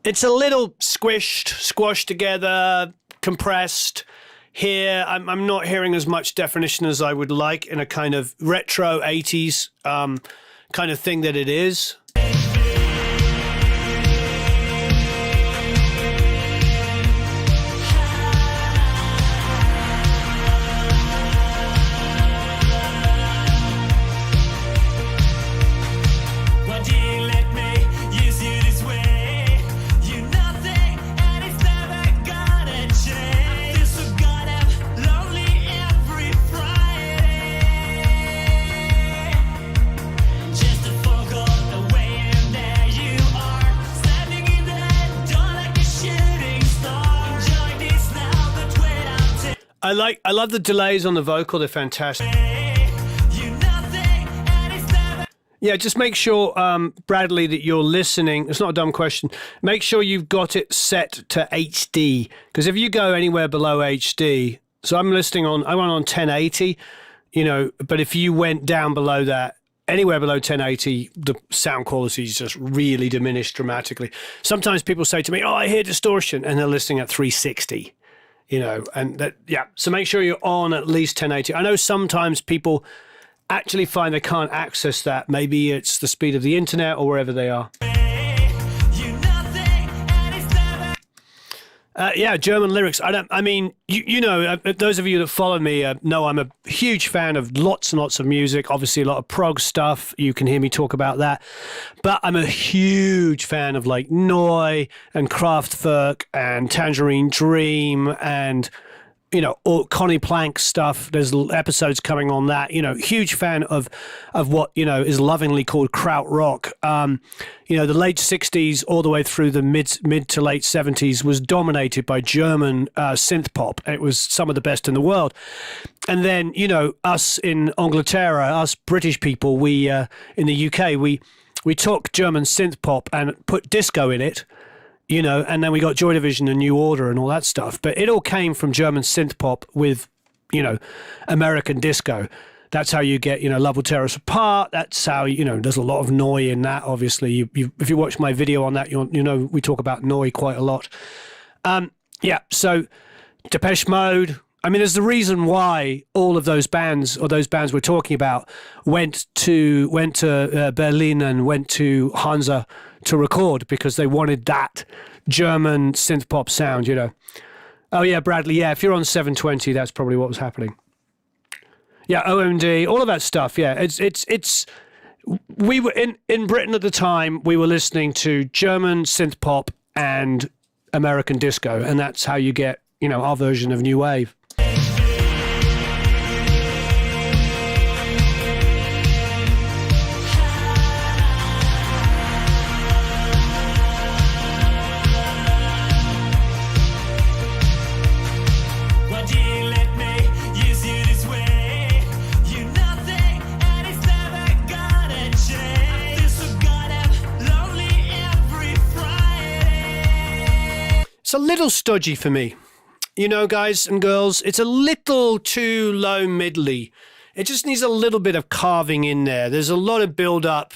It's a little squashed together, compressed. Here, I'm not hearing as much definition as I would like in a kind of retro 80s kind of thing that it is. I love the delays on the vocal. They're fantastic. Yeah, just make sure, Bradley, that you're listening. It's not a dumb question. Make sure you've got it set to HD, because if you go anywhere below HD, so I'm listening on, I went on 1080, but if you went down below that, anywhere below 1080, the sound quality is just really diminished dramatically. Sometimes people say to me, I hear distortion, and they're listening at 360. And that, yeah. So make sure you're on at least 1080. I know sometimes people actually find they can't access that. Maybe it's the speed of the internet or wherever they are. Yeah, German lyrics. Those of you that follow me know I'm a huge fan of lots and lots of music. Obviously, a lot of prog stuff. You can hear me talk about that. But I'm a huge fan of like Neu and Kraftwerk and Tangerine Dream and all Connie Plank stuff. There's episodes coming on that. Huge fan of what is lovingly called krautrock. The late 60s all the way through the mid to late 70s was dominated by German synth pop. It was some of the best in the world. And then us in Inglaterra, us British people, we in the UK, we took German synth pop and put disco in it. And then we got Joy Division and New Order and all that stuff. But it all came from German synth pop with, American disco. That's how you get, Love Will Tear Us Apart. That's how, there's a lot of Neu in that, obviously. If you watch my video on that, we talk about Neu quite a lot. So Depeche Mode. I mean, there's the reason why all of those bands, or those bands we're talking about, went to Berlin and went to Hansa to record, because they wanted that German synth pop sound, Oh yeah, Bradley. Yeah, if you're on 720, that's probably what was happening. Yeah, OMD, all of that stuff. Yeah, it's. We were in Britain at the time. We were listening to German synth pop and American disco, and that's how you get, you know, our version of new wave. Why do you let me use you this way? You're nothing and it's never gonna change. I feel so goddamn lonely every Friday. It's a little stodgy for me. You know, guys and girls, it's a little too low middly. It just needs a little bit of carving in there. There's a lot of build up,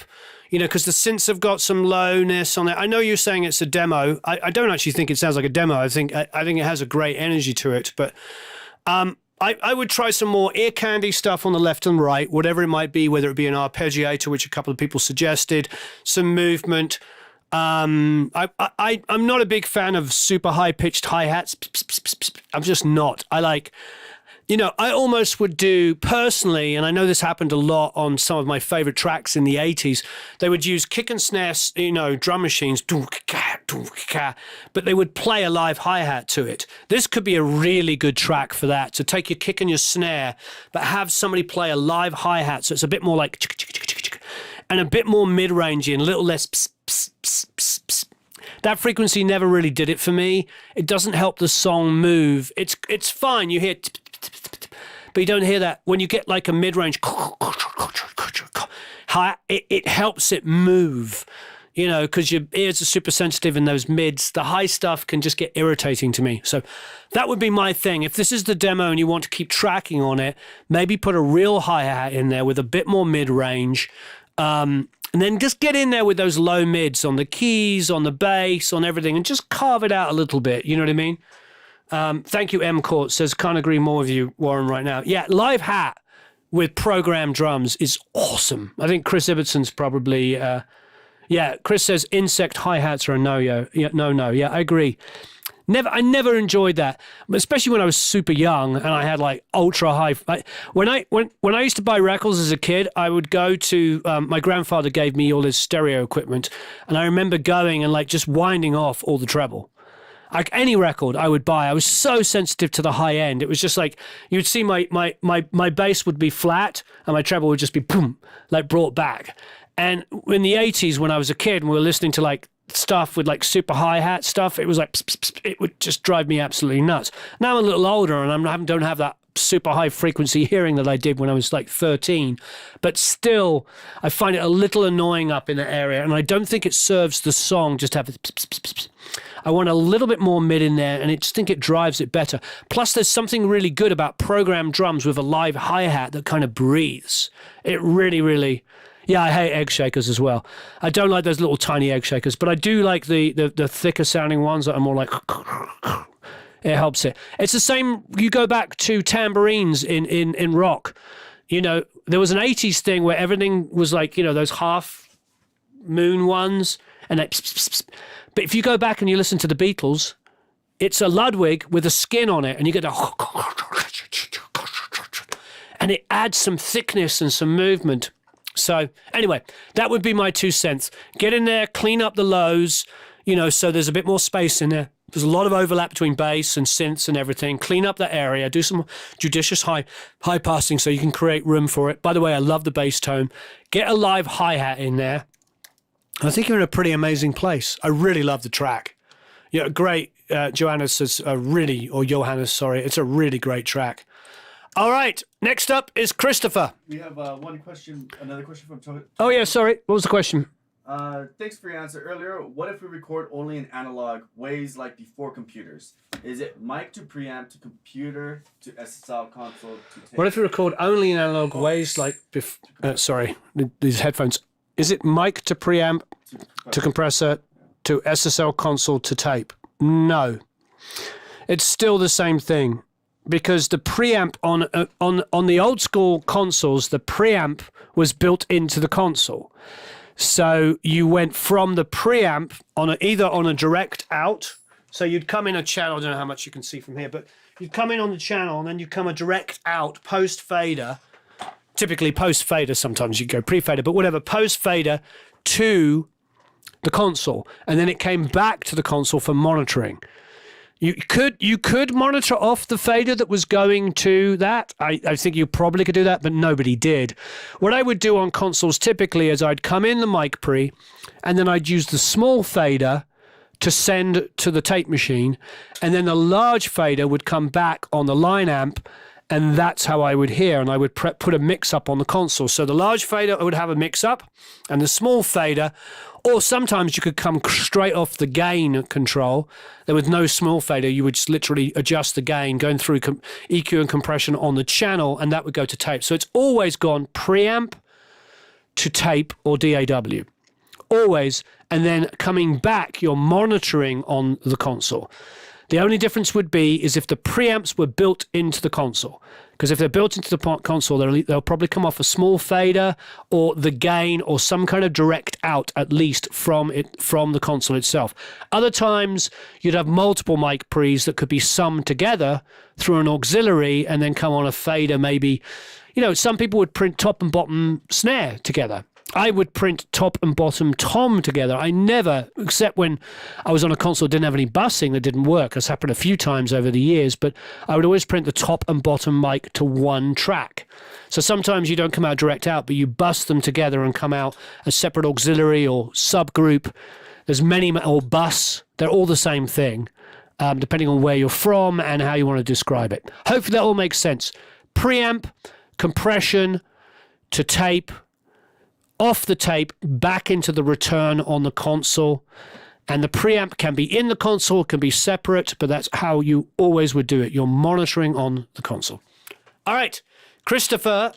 you know, because the synths have got some lowness on it. I know you're saying it's a demo. I don't actually think it sounds like a demo. I think it has a great energy to it. But I would try some more ear candy stuff on the left and right, whatever it might be, whether it be an arpeggiator, which a couple of people suggested, some movement. I'm not a big fan of super high pitched hi-hats. I'm just not. I like, you know, I almost would do personally, and I know this happened a lot on some of my favorite tracks in the 80s, they would use kick and snare, you know, drum machines, but they would play a live hi-hat to it. This could be a really good track for that, to take your kick and your snare, but have somebody play a live hi-hat, so it's a bit more like and a bit more mid-rangey and a little less pss, pss, pss, pss, pss. That frequency never really did it for me. It doesn't help the song move. It's fine. You hear, but you don't hear that when you get like a mid-range. It helps it move, you know, because your ears are super sensitive in those mids. The high stuff can just get irritating to me. So that would be my thing. If this is the demo and you want to keep tracking on it, maybe put a real hi-hat in there with a bit more mid-range. And then just get in there with those low mids on the keys, on the bass, on everything, and just carve it out a little bit. You know what I mean? Thank you, M Court says, can't agree more with you, Warren, right now. Yeah, live hat with programmed drums is awesome. I think Chris Ibbetson's probably, Chris says insect hi-hats are a no-yo. Yeah, no. Yeah, I agree. I never enjoyed that, especially when I was super young and I had like ultra high. When I used to buy records as a kid, I would go to my grandfather gave me all his stereo equipment, and I remember going and like just winding off all the treble. Like any record I would buy, I was so sensitive to the high end. It was just like you'd see my bass would be flat and my treble would just be boom, like brought back. And in the 80s, when I was a kid and we were listening to like stuff with like super hi-hat stuff, it was like it would just drive me absolutely nuts. Now I'm a little older and I don't have that super high frequency hearing that I did when I was like 13, but still I find it a little annoying up in the area, and I don't think it serves the song just to have it. I want a little bit more mid in there, and I just think it drives it better. Plus there's something really good about programmed drums with a live hi-hat that kind of breathes. It really. Yeah, I hate egg shakers as well. I don't like those little tiny egg shakers, but I do like the thicker sounding ones that are more like... It helps it. It's the same, you go back to tambourines in rock. You know, there was an 80s thing where everything was like, you know, those half moon ones, and they... But if you go back and you listen to the Beatles, it's a Ludwig with a skin on it, and you get a... And it adds some thickness and some movement. So anyway, that would be my 2 cents. Get in there, clean up the lows, you know, so there's a bit more space in there. There's a lot of overlap between bass and synths and everything. Clean up that area. Do some judicious high passing so you can create room for it. By the way, I love the bass tone. Get a live hi-hat in there. I think you're in a pretty amazing place. I really love the track. Yeah, great. Johannes says Johannes, sorry. It's a really great track. All right, next up is Christopher. We have another question from Toby. Oh, yeah, sorry. What was the question? Thanks for your answer earlier. What if we record only in analog ways like before computers? Is it mic to preamp to computer to SSL console to tape? What if we record only in analog ways like these headphones? Is it mic to preamp to compressor to SSL console to tape? No. It's still the same thing. Because the preamp on the old school consoles, the preamp was built into the console. So you went from the preamp either on a direct out. So you'd come in a channel. I don't know how much you can see from here, but you'd come in on the channel and then you come a direct out post fader. Typically post fader. Sometimes you go pre fader, but whatever, post fader to the console, and then it came back to the console for monitoring. You could monitor off the fader that was going to that. I think you probably could do that, but nobody did. What I would do on consoles typically is I'd come in the mic pre, and then I'd use the small fader to send to the tape machine, and then the large fader would come back on the line amp, and that's how I would hear, and I would put a mix-up on the console. So the large fader would have a mix-up, and the small fader, or sometimes you could come straight off the gain control. There was no small fader. You would just literally adjust the gain, going through EQ and compression on the channel, and that would go to tape. So it's always gone preamp to tape or DAW. Always. And then coming back, you're monitoring on the console. The only difference would be is if the preamps were built into the console. Because if they're built into the console, they'll probably come off a small fader or the gain or some kind of direct out, at least from the console itself. Other times, you'd have multiple mic pre's that could be summed together through an auxiliary and then come on a fader maybe. Some people would print top and bottom snare together. I would print top and bottom tom together. I never, except when I was on a console that didn't have any bussing that didn't work. It's happened a few times over the years, but I would always print the top and bottom mic to one track. So sometimes you don't come out direct out, but you bus them together and come out as separate auxiliary or subgroup. There's many, or bus. They're all the same thing, depending on where you're from and how you want to describe it. Hopefully that all makes sense. Preamp, compression to tape, off the tape, back into the return on the console. And the preamp can be in the console, can be separate, but that's how you always would do it. You're monitoring on the console. All right. Christopher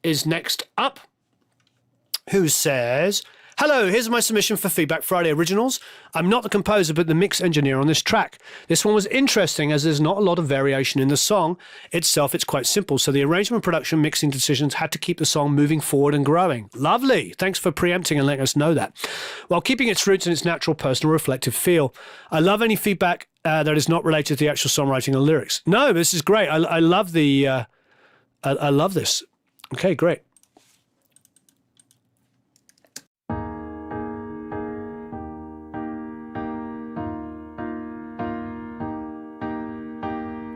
is next up, who says, hello, here's my submission for Feedback Friday Originals. I'm not the composer, but the mix engineer on this track. This one was interesting as there's not a lot of variation in the song itself. It's quite simple. So the arrangement, production, mixing decisions had to keep the song moving forward and growing. Lovely. Thanks for preempting and letting us know that. While keeping its roots and its natural, personal, reflective feel. I love any feedback that is not related to the actual songwriting and lyrics. No, this is great. I love the... I love this. Okay, great.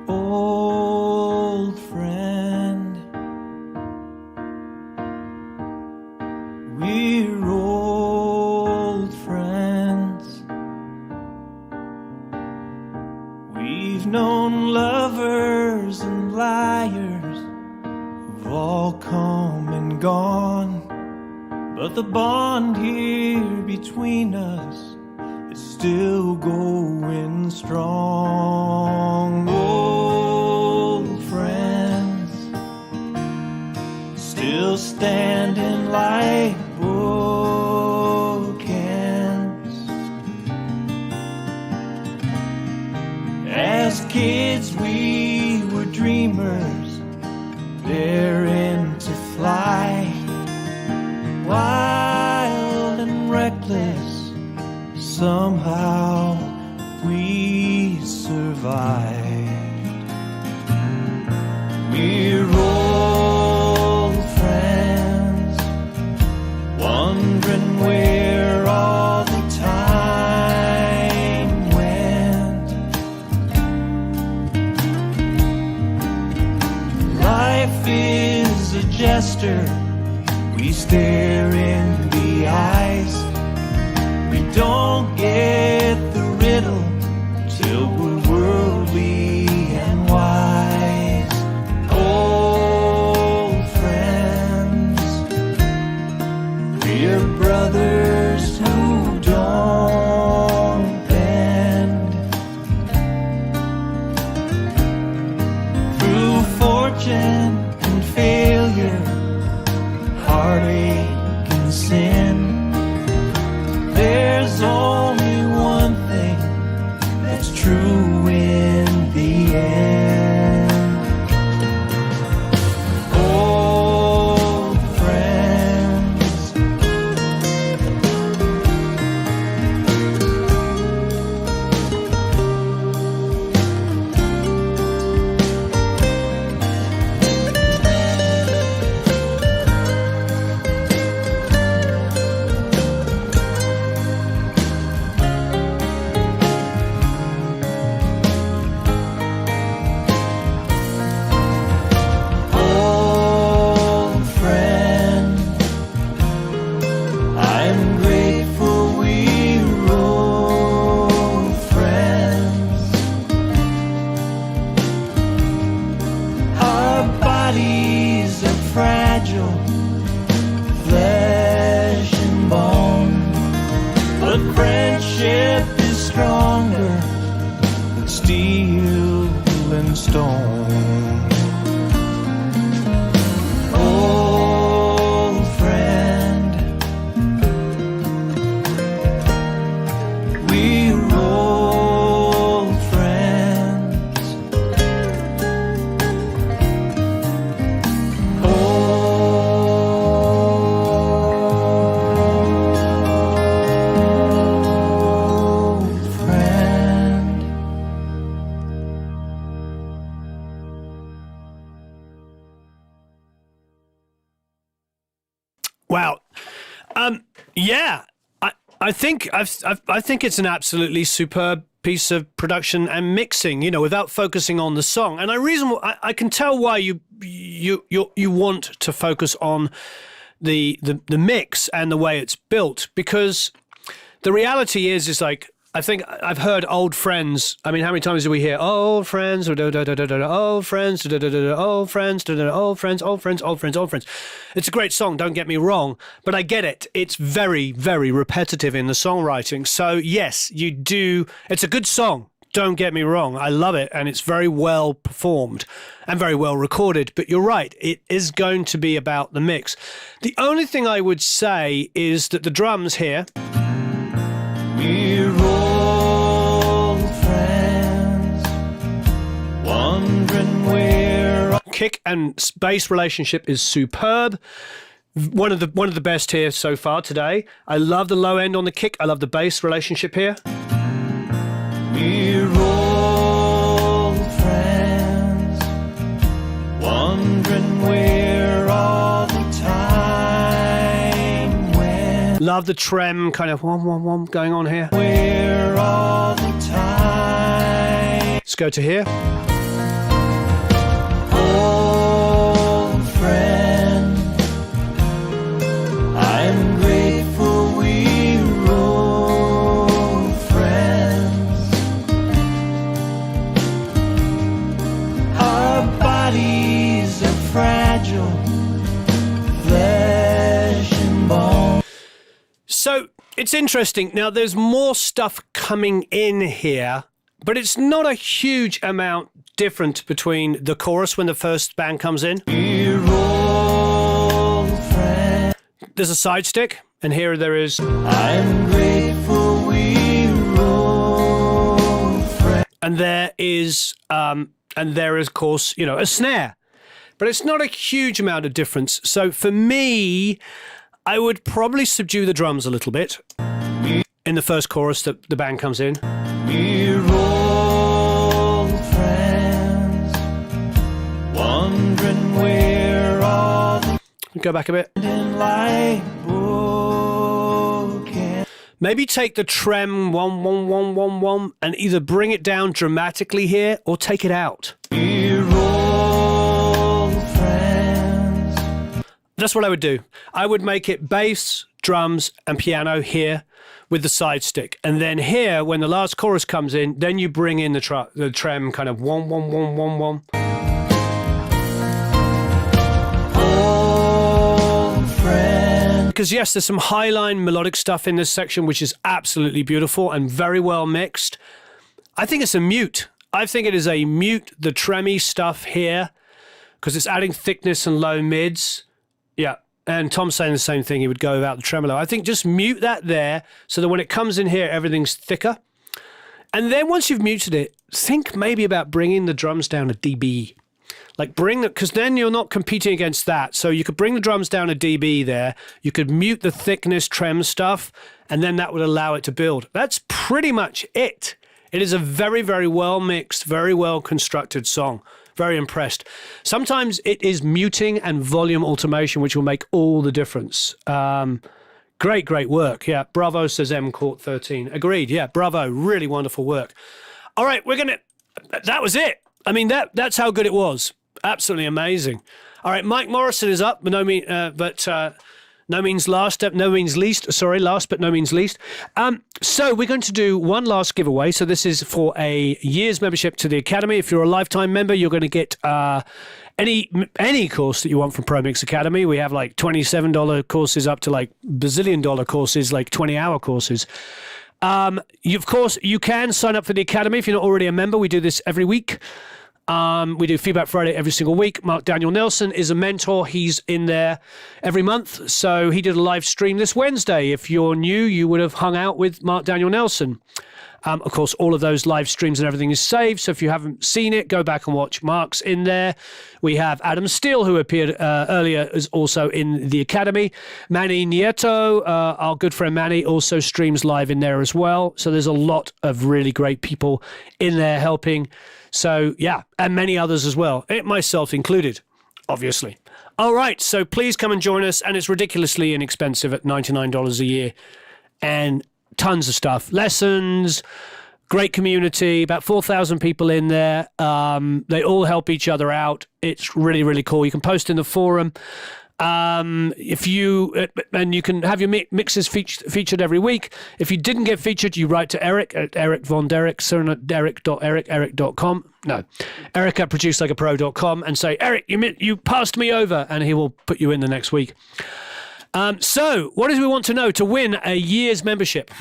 Old friend, we're old friends. We've known lovers and liars who've all come and gone, but the bond here between us is still going strong. Old friends, still standing like bookends. As kids we were dreamers, daring to fly, wild and reckless. Somehow we survived. We're old friends, wondering where all the time went. Life is a jester, we stare in the eyes. We don't get the riddle till we're worldly and wise. Old friends, we're brothers who don't bend. Through fortune and failure, heartache and sin, there's only steel and stone. Old friend, we're old friends. Old friend. Wow. Yeah, I think I think it's an absolutely superb piece of production and mixing. You know, without focusing on the song, and I can tell why you want to focus on the mix and the way it's built, because the reality is like, I think I've heard old friends. I mean, how many times do we hear old friends, old friends, old friends, old friends, old friends, old friends, old friends? It's a great song, don't get me wrong, but I get it. It's very, very repetitive in the songwriting. So yes, you do. It's a good song. Don't get me wrong. I love it, and it's very well performed and very well recorded. But you're right. It is going to be about the mix. The only thing I would say is that the drums here. We're old friends, wondering where. Kick and bass relationship is superb. One of the best here so far today. I love the low end on the kick. I love the bass relationship here. We're old friends, wondering where all the time went. Love the trem kind of wom going on here. Where all the time. Let's go to here. Old friend, I'm grateful we're old friends. Our bodies are fragile, flesh and bone. So it's interesting. Now there's more stuff coming in here, but it's not a huge amount different between the chorus when the first band comes in. We're old friends. There's a side stick, and here there is, I'm grateful we're old friends. and there is, of course, you know, a snare. But it's not a huge amount of difference. So for me, I would probably subdue the drums a little bit in the first chorus that the band comes in. We're old friends, wondering where all the Go back a bit. light broken. Maybe take the trem one, and either bring it down dramatically here or take it out. We're old friends. That's what I would do. I would make it bass, drums, and piano here with the side stick. And then here, when the last chorus comes in, then you bring in the trem kind of one. Old friend. Because yes, there's some highline melodic stuff in this section, which is absolutely beautiful and very well mixed. I think it's a mute. I think it is a mute, the tremmy stuff here, because it's adding thickness and low mids. Yeah. And Tom's saying the same thing. He would go without the tremolo. I think just mute that there so that when it comes in here, everything's thicker. And then once you've muted it, think maybe about bringing the drums down a dB. Like bring the, because then you're not competing against that. So you could bring the drums down a dB there. You could mute the thickness trem stuff, and then that would allow it to build. That's pretty much it. It is a very, very well mixed, very well constructed song. Very impressed. Sometimes it is muting and volume automation, which will make all the difference. Great work. Yeah, bravo, says M Court 13. Agreed. Yeah, bravo. Really wonderful work. All right, that was it. I mean, that's how good it was. Absolutely amazing. All right, Mike Morrison is up, but no means last, last but no means least. So we're going to do one last giveaway. So this is for a year's membership to the Academy. If you're a lifetime member, you're going to get any course that you want from ProMix Academy. We have like $27 courses up to like bazillion-dollar courses, like 20-hour courses. Of course, you can sign up for the Academy if you're not already a member. We do this every week. We do Feedback Friday every single week. Mark Daniel Nelson is a mentor. He's in there every month. So he did a live stream this Wednesday. If you're new, you would have hung out with Mark Daniel Nelson. Of course, all of those live streams and everything is saved. So if you haven't seen it, go back and watch. Mark's in there. We have Adam Steele, who appeared earlier, is also in the Academy. Manny Nieto, our good friend Manny, also streams live in there as well. So there's a lot of really great people in there helping. So, yeah, and many others as well, myself included, obviously. All right, so please come and join us. And it's ridiculously inexpensive at $99 a year. And tons of stuff, lessons, great community, about 4,000 people in there. They all help each other out. It's really, really cool. You can post in the forum. And you can have your mixes featured every week. If you didn't get featured, you write to Eric at Eric Von Derek, eric.com. No, Eric at producelikeapro.com and say, Eric, you passed me over, and he will put you in the next week. So, what do we want to know to win a year's membership?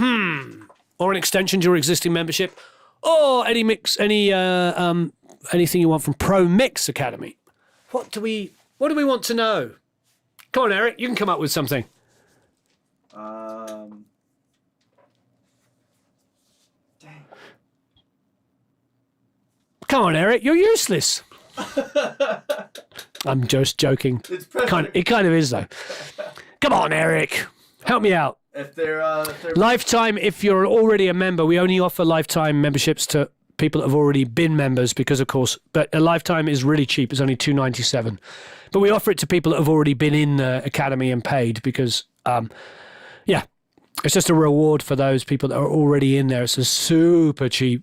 Or an extension to your existing membership, or anything you want from Pro Mix Academy. What do we want to know? Come on, Eric, you can come up with something. Dang. Come on, Eric, you're useless. I'm just joking. It's It kind of is, though. Come on, Eric. Help me out. If they're Lifetime, if you're already a member, we only offer lifetime memberships to people that have already been members because, of course, but a lifetime is really cheap. It's only $297. But we offer it to people that have already been in the Academy and paid because, it's just a reward for those people that are already in there. It's a super cheap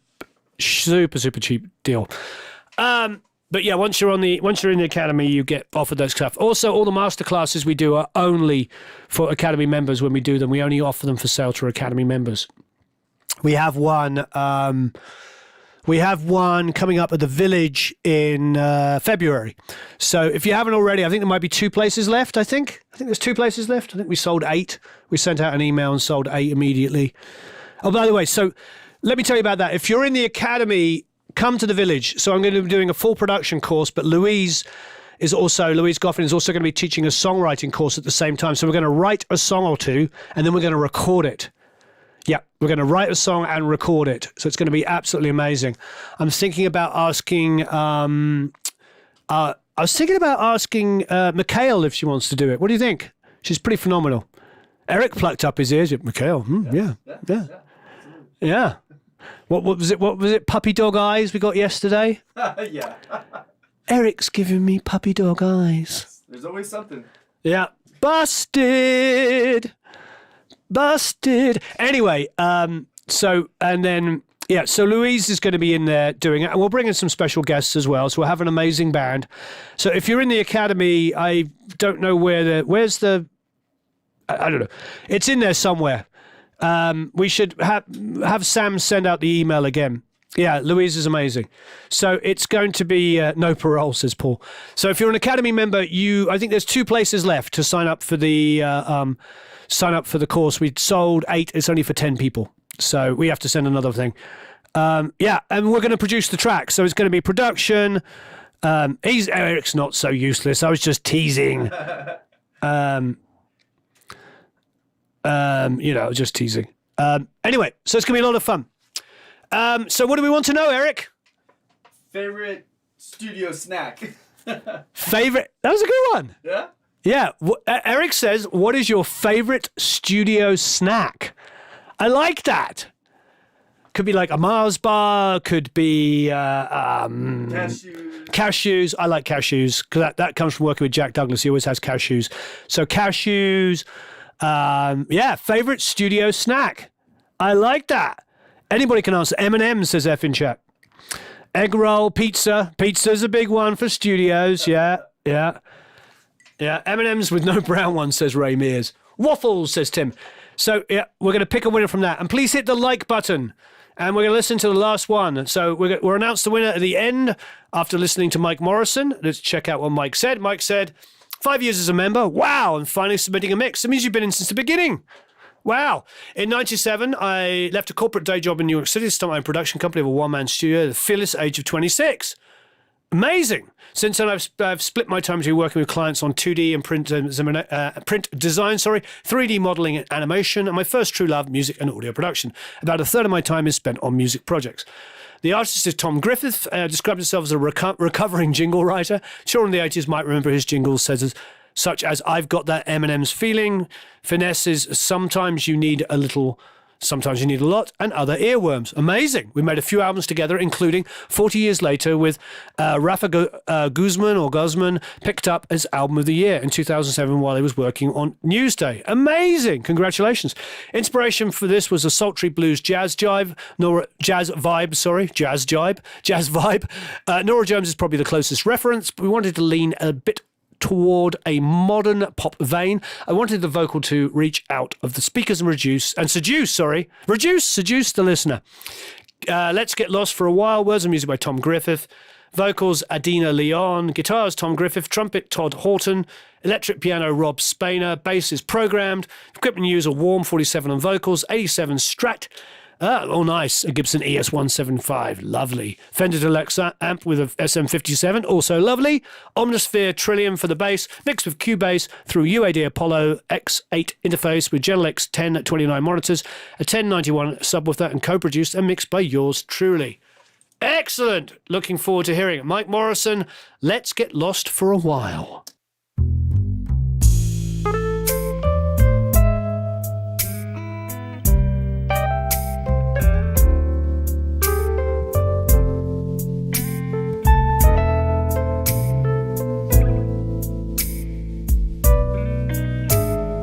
deal. But yeah, once you're in the Academy, you get offered those stuff. Also, all the masterclasses we do are only for Academy members. When we do them, we only offer them for sale to Academy members. We have one coming up at the Village in February. So if you haven't already, I think there might be 2 places left. I think there's 2 places left. I think we sold 8. We sent out an email and sold 8 immediately. Oh, by the way, so let me tell you about that. If you're in the Academy, come to the Village. So I'm going to be doing a full production course, but Louise Goffin is also going to be teaching a songwriting course at the same time. So we're going to write a song or two, and then we're going to record it. Yeah, we're going to write a song and record it. So it's going to be absolutely amazing. I'm thinking about asking Mikhail if she wants to do it. What do you think? She's pretty phenomenal. Eric plucked up his ears. Mikhail, yeah. What was it? Puppy dog eyes we got yesterday? yeah. Eric's giving me puppy dog eyes. There's always something. Yeah. Busted. Anyway, so Louise is going to be in there doing it, and we'll bring in some special guests as well. So we'll have an amazing band. So if you're in the Academy, I don't know where's the, I don't know. It's in there somewhere. We should have Sam send out the email again. Yeah, Louise is amazing. So it's going to be no parole, says Paul. So if you're an Academy member, I think there's 2 places left to sign up for the course. We sold 8. It's only for 10 people. So we have to send another thing. And we're going to produce the track. So it's going to be production. Eric's not so useless. I was just teasing. Just teasing. Anyway, so it's going to be a lot of fun. So what do we want to know, Eric? Favorite studio snack. Favorite? That was a good one. Yeah? Yeah. Eric says, what is your favorite studio snack? I like that. Could be like a Mars bar. Could be cashews. I like cashews because that comes from working with Jack Douglas. He always has cashews. So cashews. Favorite studio snack. I like that. Anybody can answer. M&M says F in chat. Egg roll, pizza. Pizza's a big one for studios. Yeah. M&M's with no brown ones, says Ray Mears. Waffles, says Tim. So, yeah, we're going to pick a winner from that. And please hit the like button. And we're going to listen to the last one. So we'll announce the winner at the end after listening to Mike Morrison. Let's check out what Mike said. Mike said, 5 years as a member. Wow, and finally submitting a mix. That means you've been in since the beginning. Wow. In 97, I left a corporate day job in New York City to start my own production company of a one-man studio at the fearless age of 26. Amazing. Since then, I've split my time between working with clients on 2D and print design, 3D modeling and animation, and my first true love, music and audio production. About a third of my time is spent on music projects. The artist is Tom Griffith, described himself as a recovering jingle writer. Children in the 80s might remember his jingles such as I've got that M&M's feeling, finesse is sometimes you need a little, sometimes you need a lot, and other earworms. Amazing. We made a few albums together, including 40 years later with Rafa Guzman picked up as Album of the Year in 2007 while he was working on Newsday. Amazing. Congratulations. Inspiration for this was a sultry blues jazz vibe. Nora Jones is probably the closest reference, but we wanted to lean a bit toward a modern pop vein. I wanted the vocal to reach out of the speakers and seduce the listener. Let's Get Lost for a While. Words and music by Tom Griffith. Vocals, Adina Leon. Guitars, Tom Griffith. Trumpet, Todd Horton. Electric piano, Rob Spainer. Bass is programmed. Equipment use, a Warm 47 on vocals. 87 Strat. Nice. A Gibson ES175. Lovely. Fender Deluxe amp with a SM57. Also lovely. Omnisphere Trillium for the bass. Mixed with Cubase through UAD Apollo X8 interface with Genelex 1029 monitors. A 1091 subwoofer and co-produced and mixed by yours truly. Excellent. Looking forward to hearing it. Mike Morrison, Let's Get Lost for a While.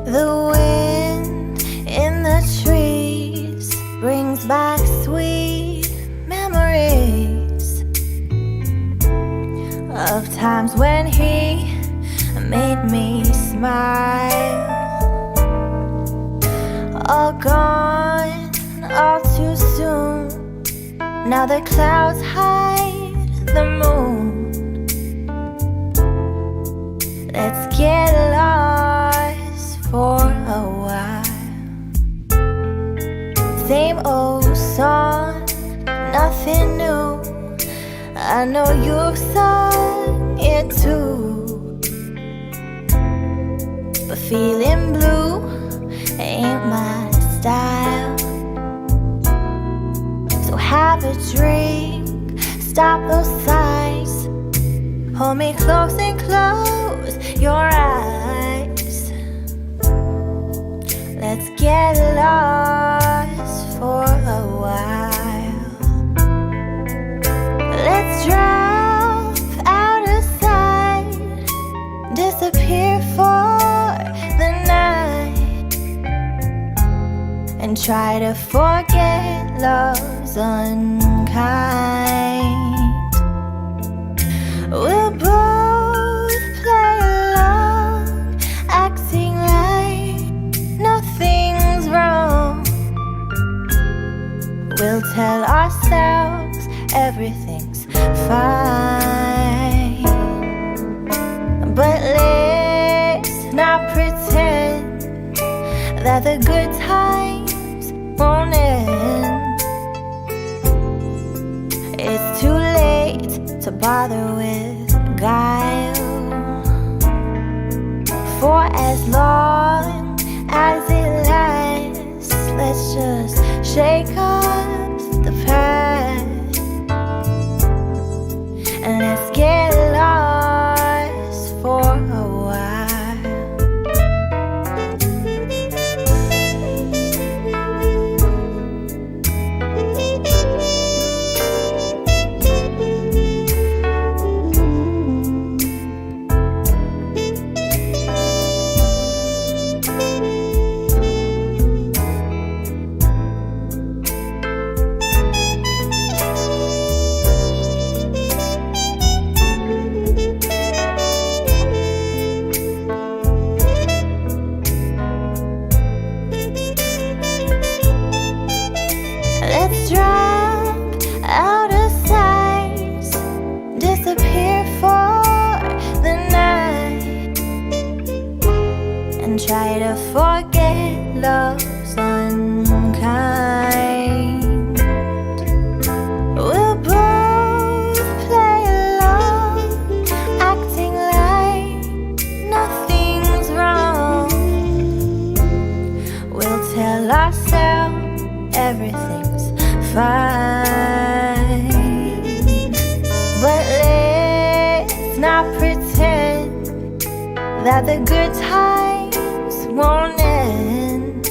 The wind in the trees brings back sweet memories of times when he made me smile. All gone, all too soon. Now the clouds hide the moon. Let's get lost for a while. Same old song, nothing new. I know you've sung it too, but feeling blue ain't my style. So have a drink, stop those sighs. Hold me close and close your eyes. Let's get lost for a while. Let's drop out of sight, disappear for the night, and try to forget love's unkind. We'll both play along, acting like nothing's wrong. We'll tell ourselves everything's fine, but let's not pretend that the good times won't end. It's too late to bother with guile. For as long as it lasts, let's just shake off the past and let's get lost for a while. Let's drop out of sight, disappear for the night, and try to forget love's that the good times won't end.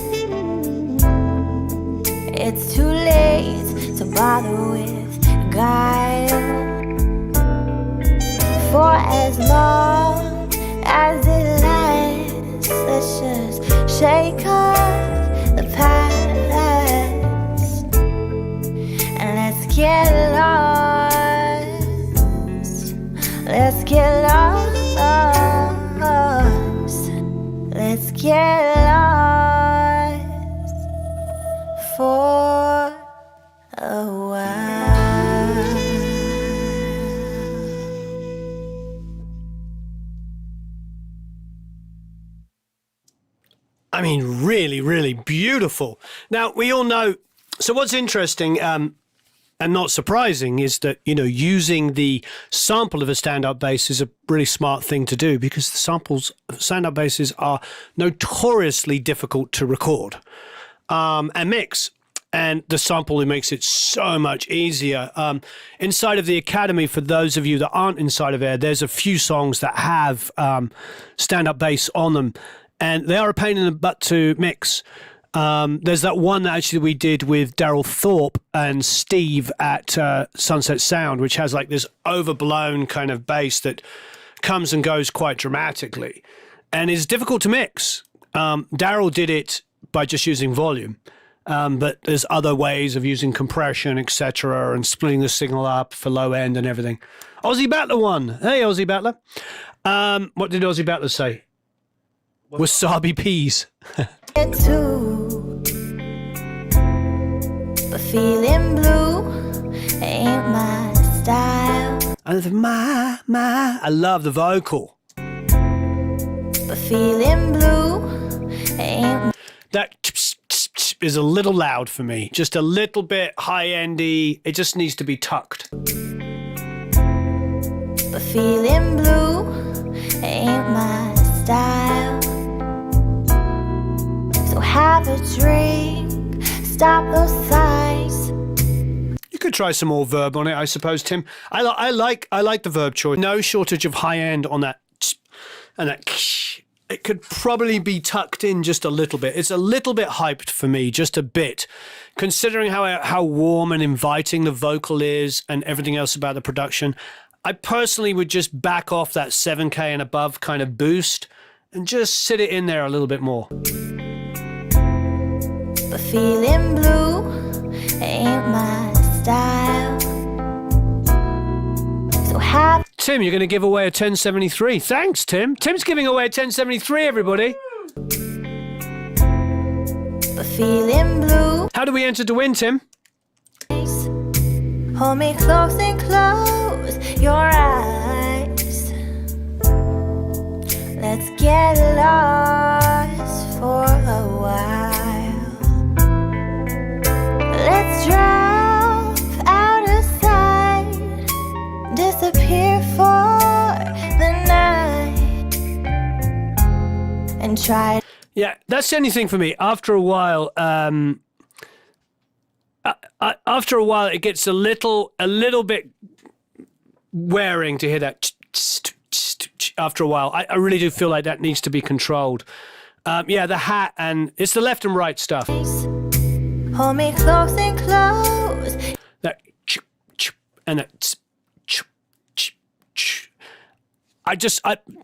It's too late to bother with guile. For as long as it lasts, let's just shake off the past and let's get lost. Let's get lost. Let's get lost for a while. I mean, really, really beautiful. Now, we all know. So, what's interesting and not surprising is that, you know, using the sample of a stand-up bass is a really smart thing to do, because the samples of stand-up basses are notoriously difficult to record and mix. And the sample makes it so much easier. Inside of the Academy, for those of you that aren't inside of there, there's a few songs that have stand-up bass on them. And they are a pain in the butt to mix. There's that one that actually we did with Daryl Thorpe and Steve at Sunset Sound, which has like this overblown kind of bass that comes and goes quite dramatically and is difficult to mix. Daryl did it by just using volume, but there's other ways of using compression, etc., and splitting the signal up for low end and everything. Aussie Battler won. Hey, Aussie Battler. What did Aussie Battler say? Wasabi peas. Too, but feeling blue ain't my style. I love the vocal. But feeling blue ain't. That is a little loud for me. Just a little bit high-endy. It just needs to be tucked. But feeling blue ain't my style. So have a drink, stop those sighs. You could try some more verb on it, I suppose, Tim. I like the verb choice. No shortage of high end on that, and that. It could probably be tucked in just a little bit. It's a little bit hyped for me, just a bit, considering how warm and inviting the vocal is and everything else about the production. I personally would just back off that 7K and above kind of boost and just sit it in there a little bit more. But feeling blue ain't my style. So have. Tim, you're going to give away a 1073. Thanks, Tim. Tim's giving away a 1073, everybody. But feeling blue. How do we enter to win, Tim? Hold me close and close your eyes. Let's get lost for a while. Let's drop out of sight, disappear for the night, and try. Yeah, that's the only thing for me. After a while, it gets a little bit wearing to hear that. After a while, I really do feel like that needs to be controlled. Yeah, the hat, and it's the left and right stuff. Hold me close and close. That and that.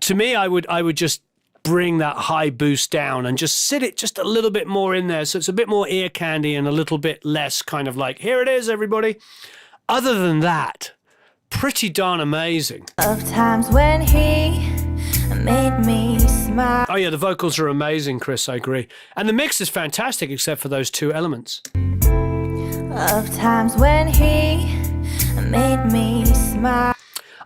To me, I would just bring that high boost down and just sit it just a little bit more in there, so it's a bit more ear candy and a little bit less kind of like, here it is, everybody. Other than that, pretty darn amazing. Of times when he made me smile. Oh yeah, the vocals are amazing, Chris, I agree. And the mix is fantastic except for those two elements. Of times when he made me smile.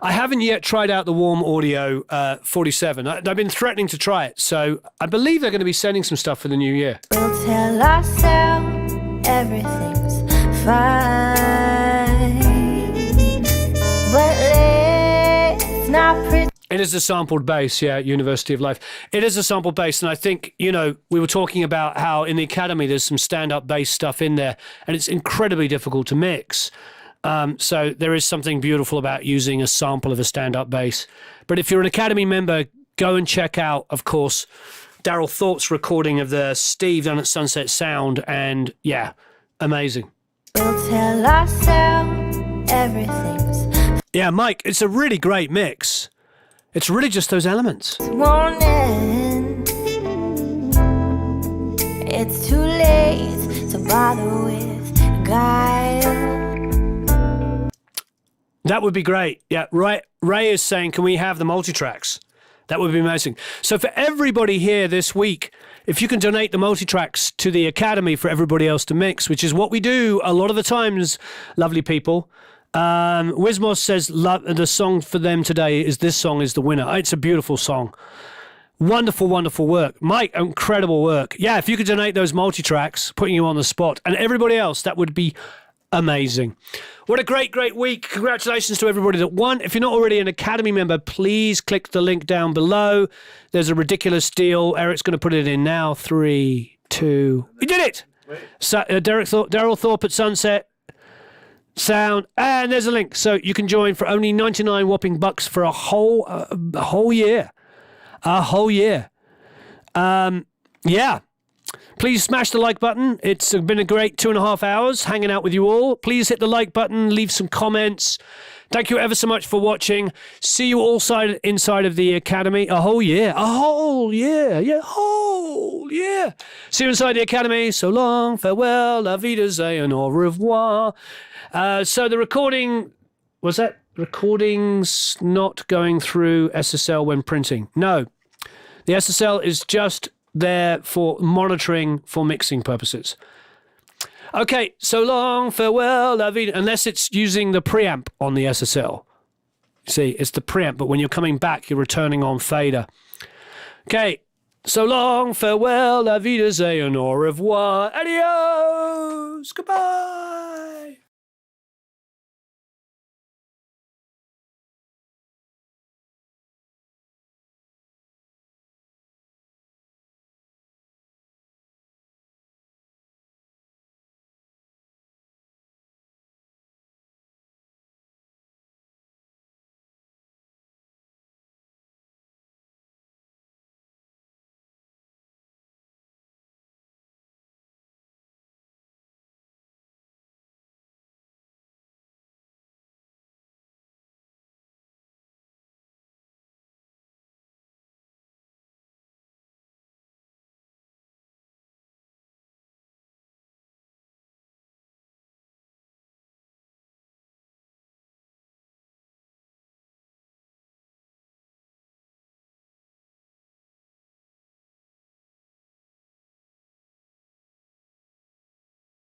I haven't yet tried out the Warm Audio 47. I've been threatening to try it, so I believe they're going to be sending some stuff for the new year. We'll tell ourselves everything's fine, but let's not pretend. It is a sampled bass, yeah, at University of Life. It is a sampled bass, and I think, you know, we were talking about how in the Academy there's some stand-up bass stuff in there, and it's incredibly difficult to mix. So there is something beautiful about using a sample of a stand-up bass. But if you're an Academy member, go and check out, of course, Daryl Thorpe's recording of the Steve done at Sunset Sound. And yeah, amazing. We'll tell ourselves everything's Yeah, Mike, it's a really great mix. It's really just those elements. won't end. It's too late to bother with guile. That would be great. Yeah, right. Ray is saying, can we have the multi-tracks? That would be amazing. So for everybody here this week, if you can donate the multi-tracks to the Academy for everybody else to mix, which is what we do a lot of the times, lovely people. Wismos says the song for them today is This Song Is the Winner. It's a beautiful song. Wonderful, wonderful work. Mike, incredible work. Yeah, if you could donate those multi-tracks, putting you on the spot, and everybody else, that would be amazing. What a great, great week. Congratulations to everybody that won. If you're not already an Academy member, please click the link down below. There's a ridiculous deal. Eric's going to put it in now. 3, 2... We did it! So, Daryl Thorpe at Sunset Sound. And there's a link. So you can join for only 99 whopping bucks for a whole year. A whole year. Yeah. Please smash the like button. It's been a great 2.5 hours hanging out with you all. Please hit the like button, leave some comments. Thank you ever so much for watching. See you all inside of the Academy. A whole year. A whole year. Yeah, whole year. See you inside the Academy. So long, farewell, la vida, and au revoir. So the recording, was that recordings not going through SSL when printing? No. The SSL is just there for monitoring for mixing purposes. Okay, so long, farewell, la vida, unless it's using the preamp on the SSL. See, it's the preamp, but when you're coming back, you're returning on fader. Okay, so long, farewell, la vida, and au revoir, adios, goodbye.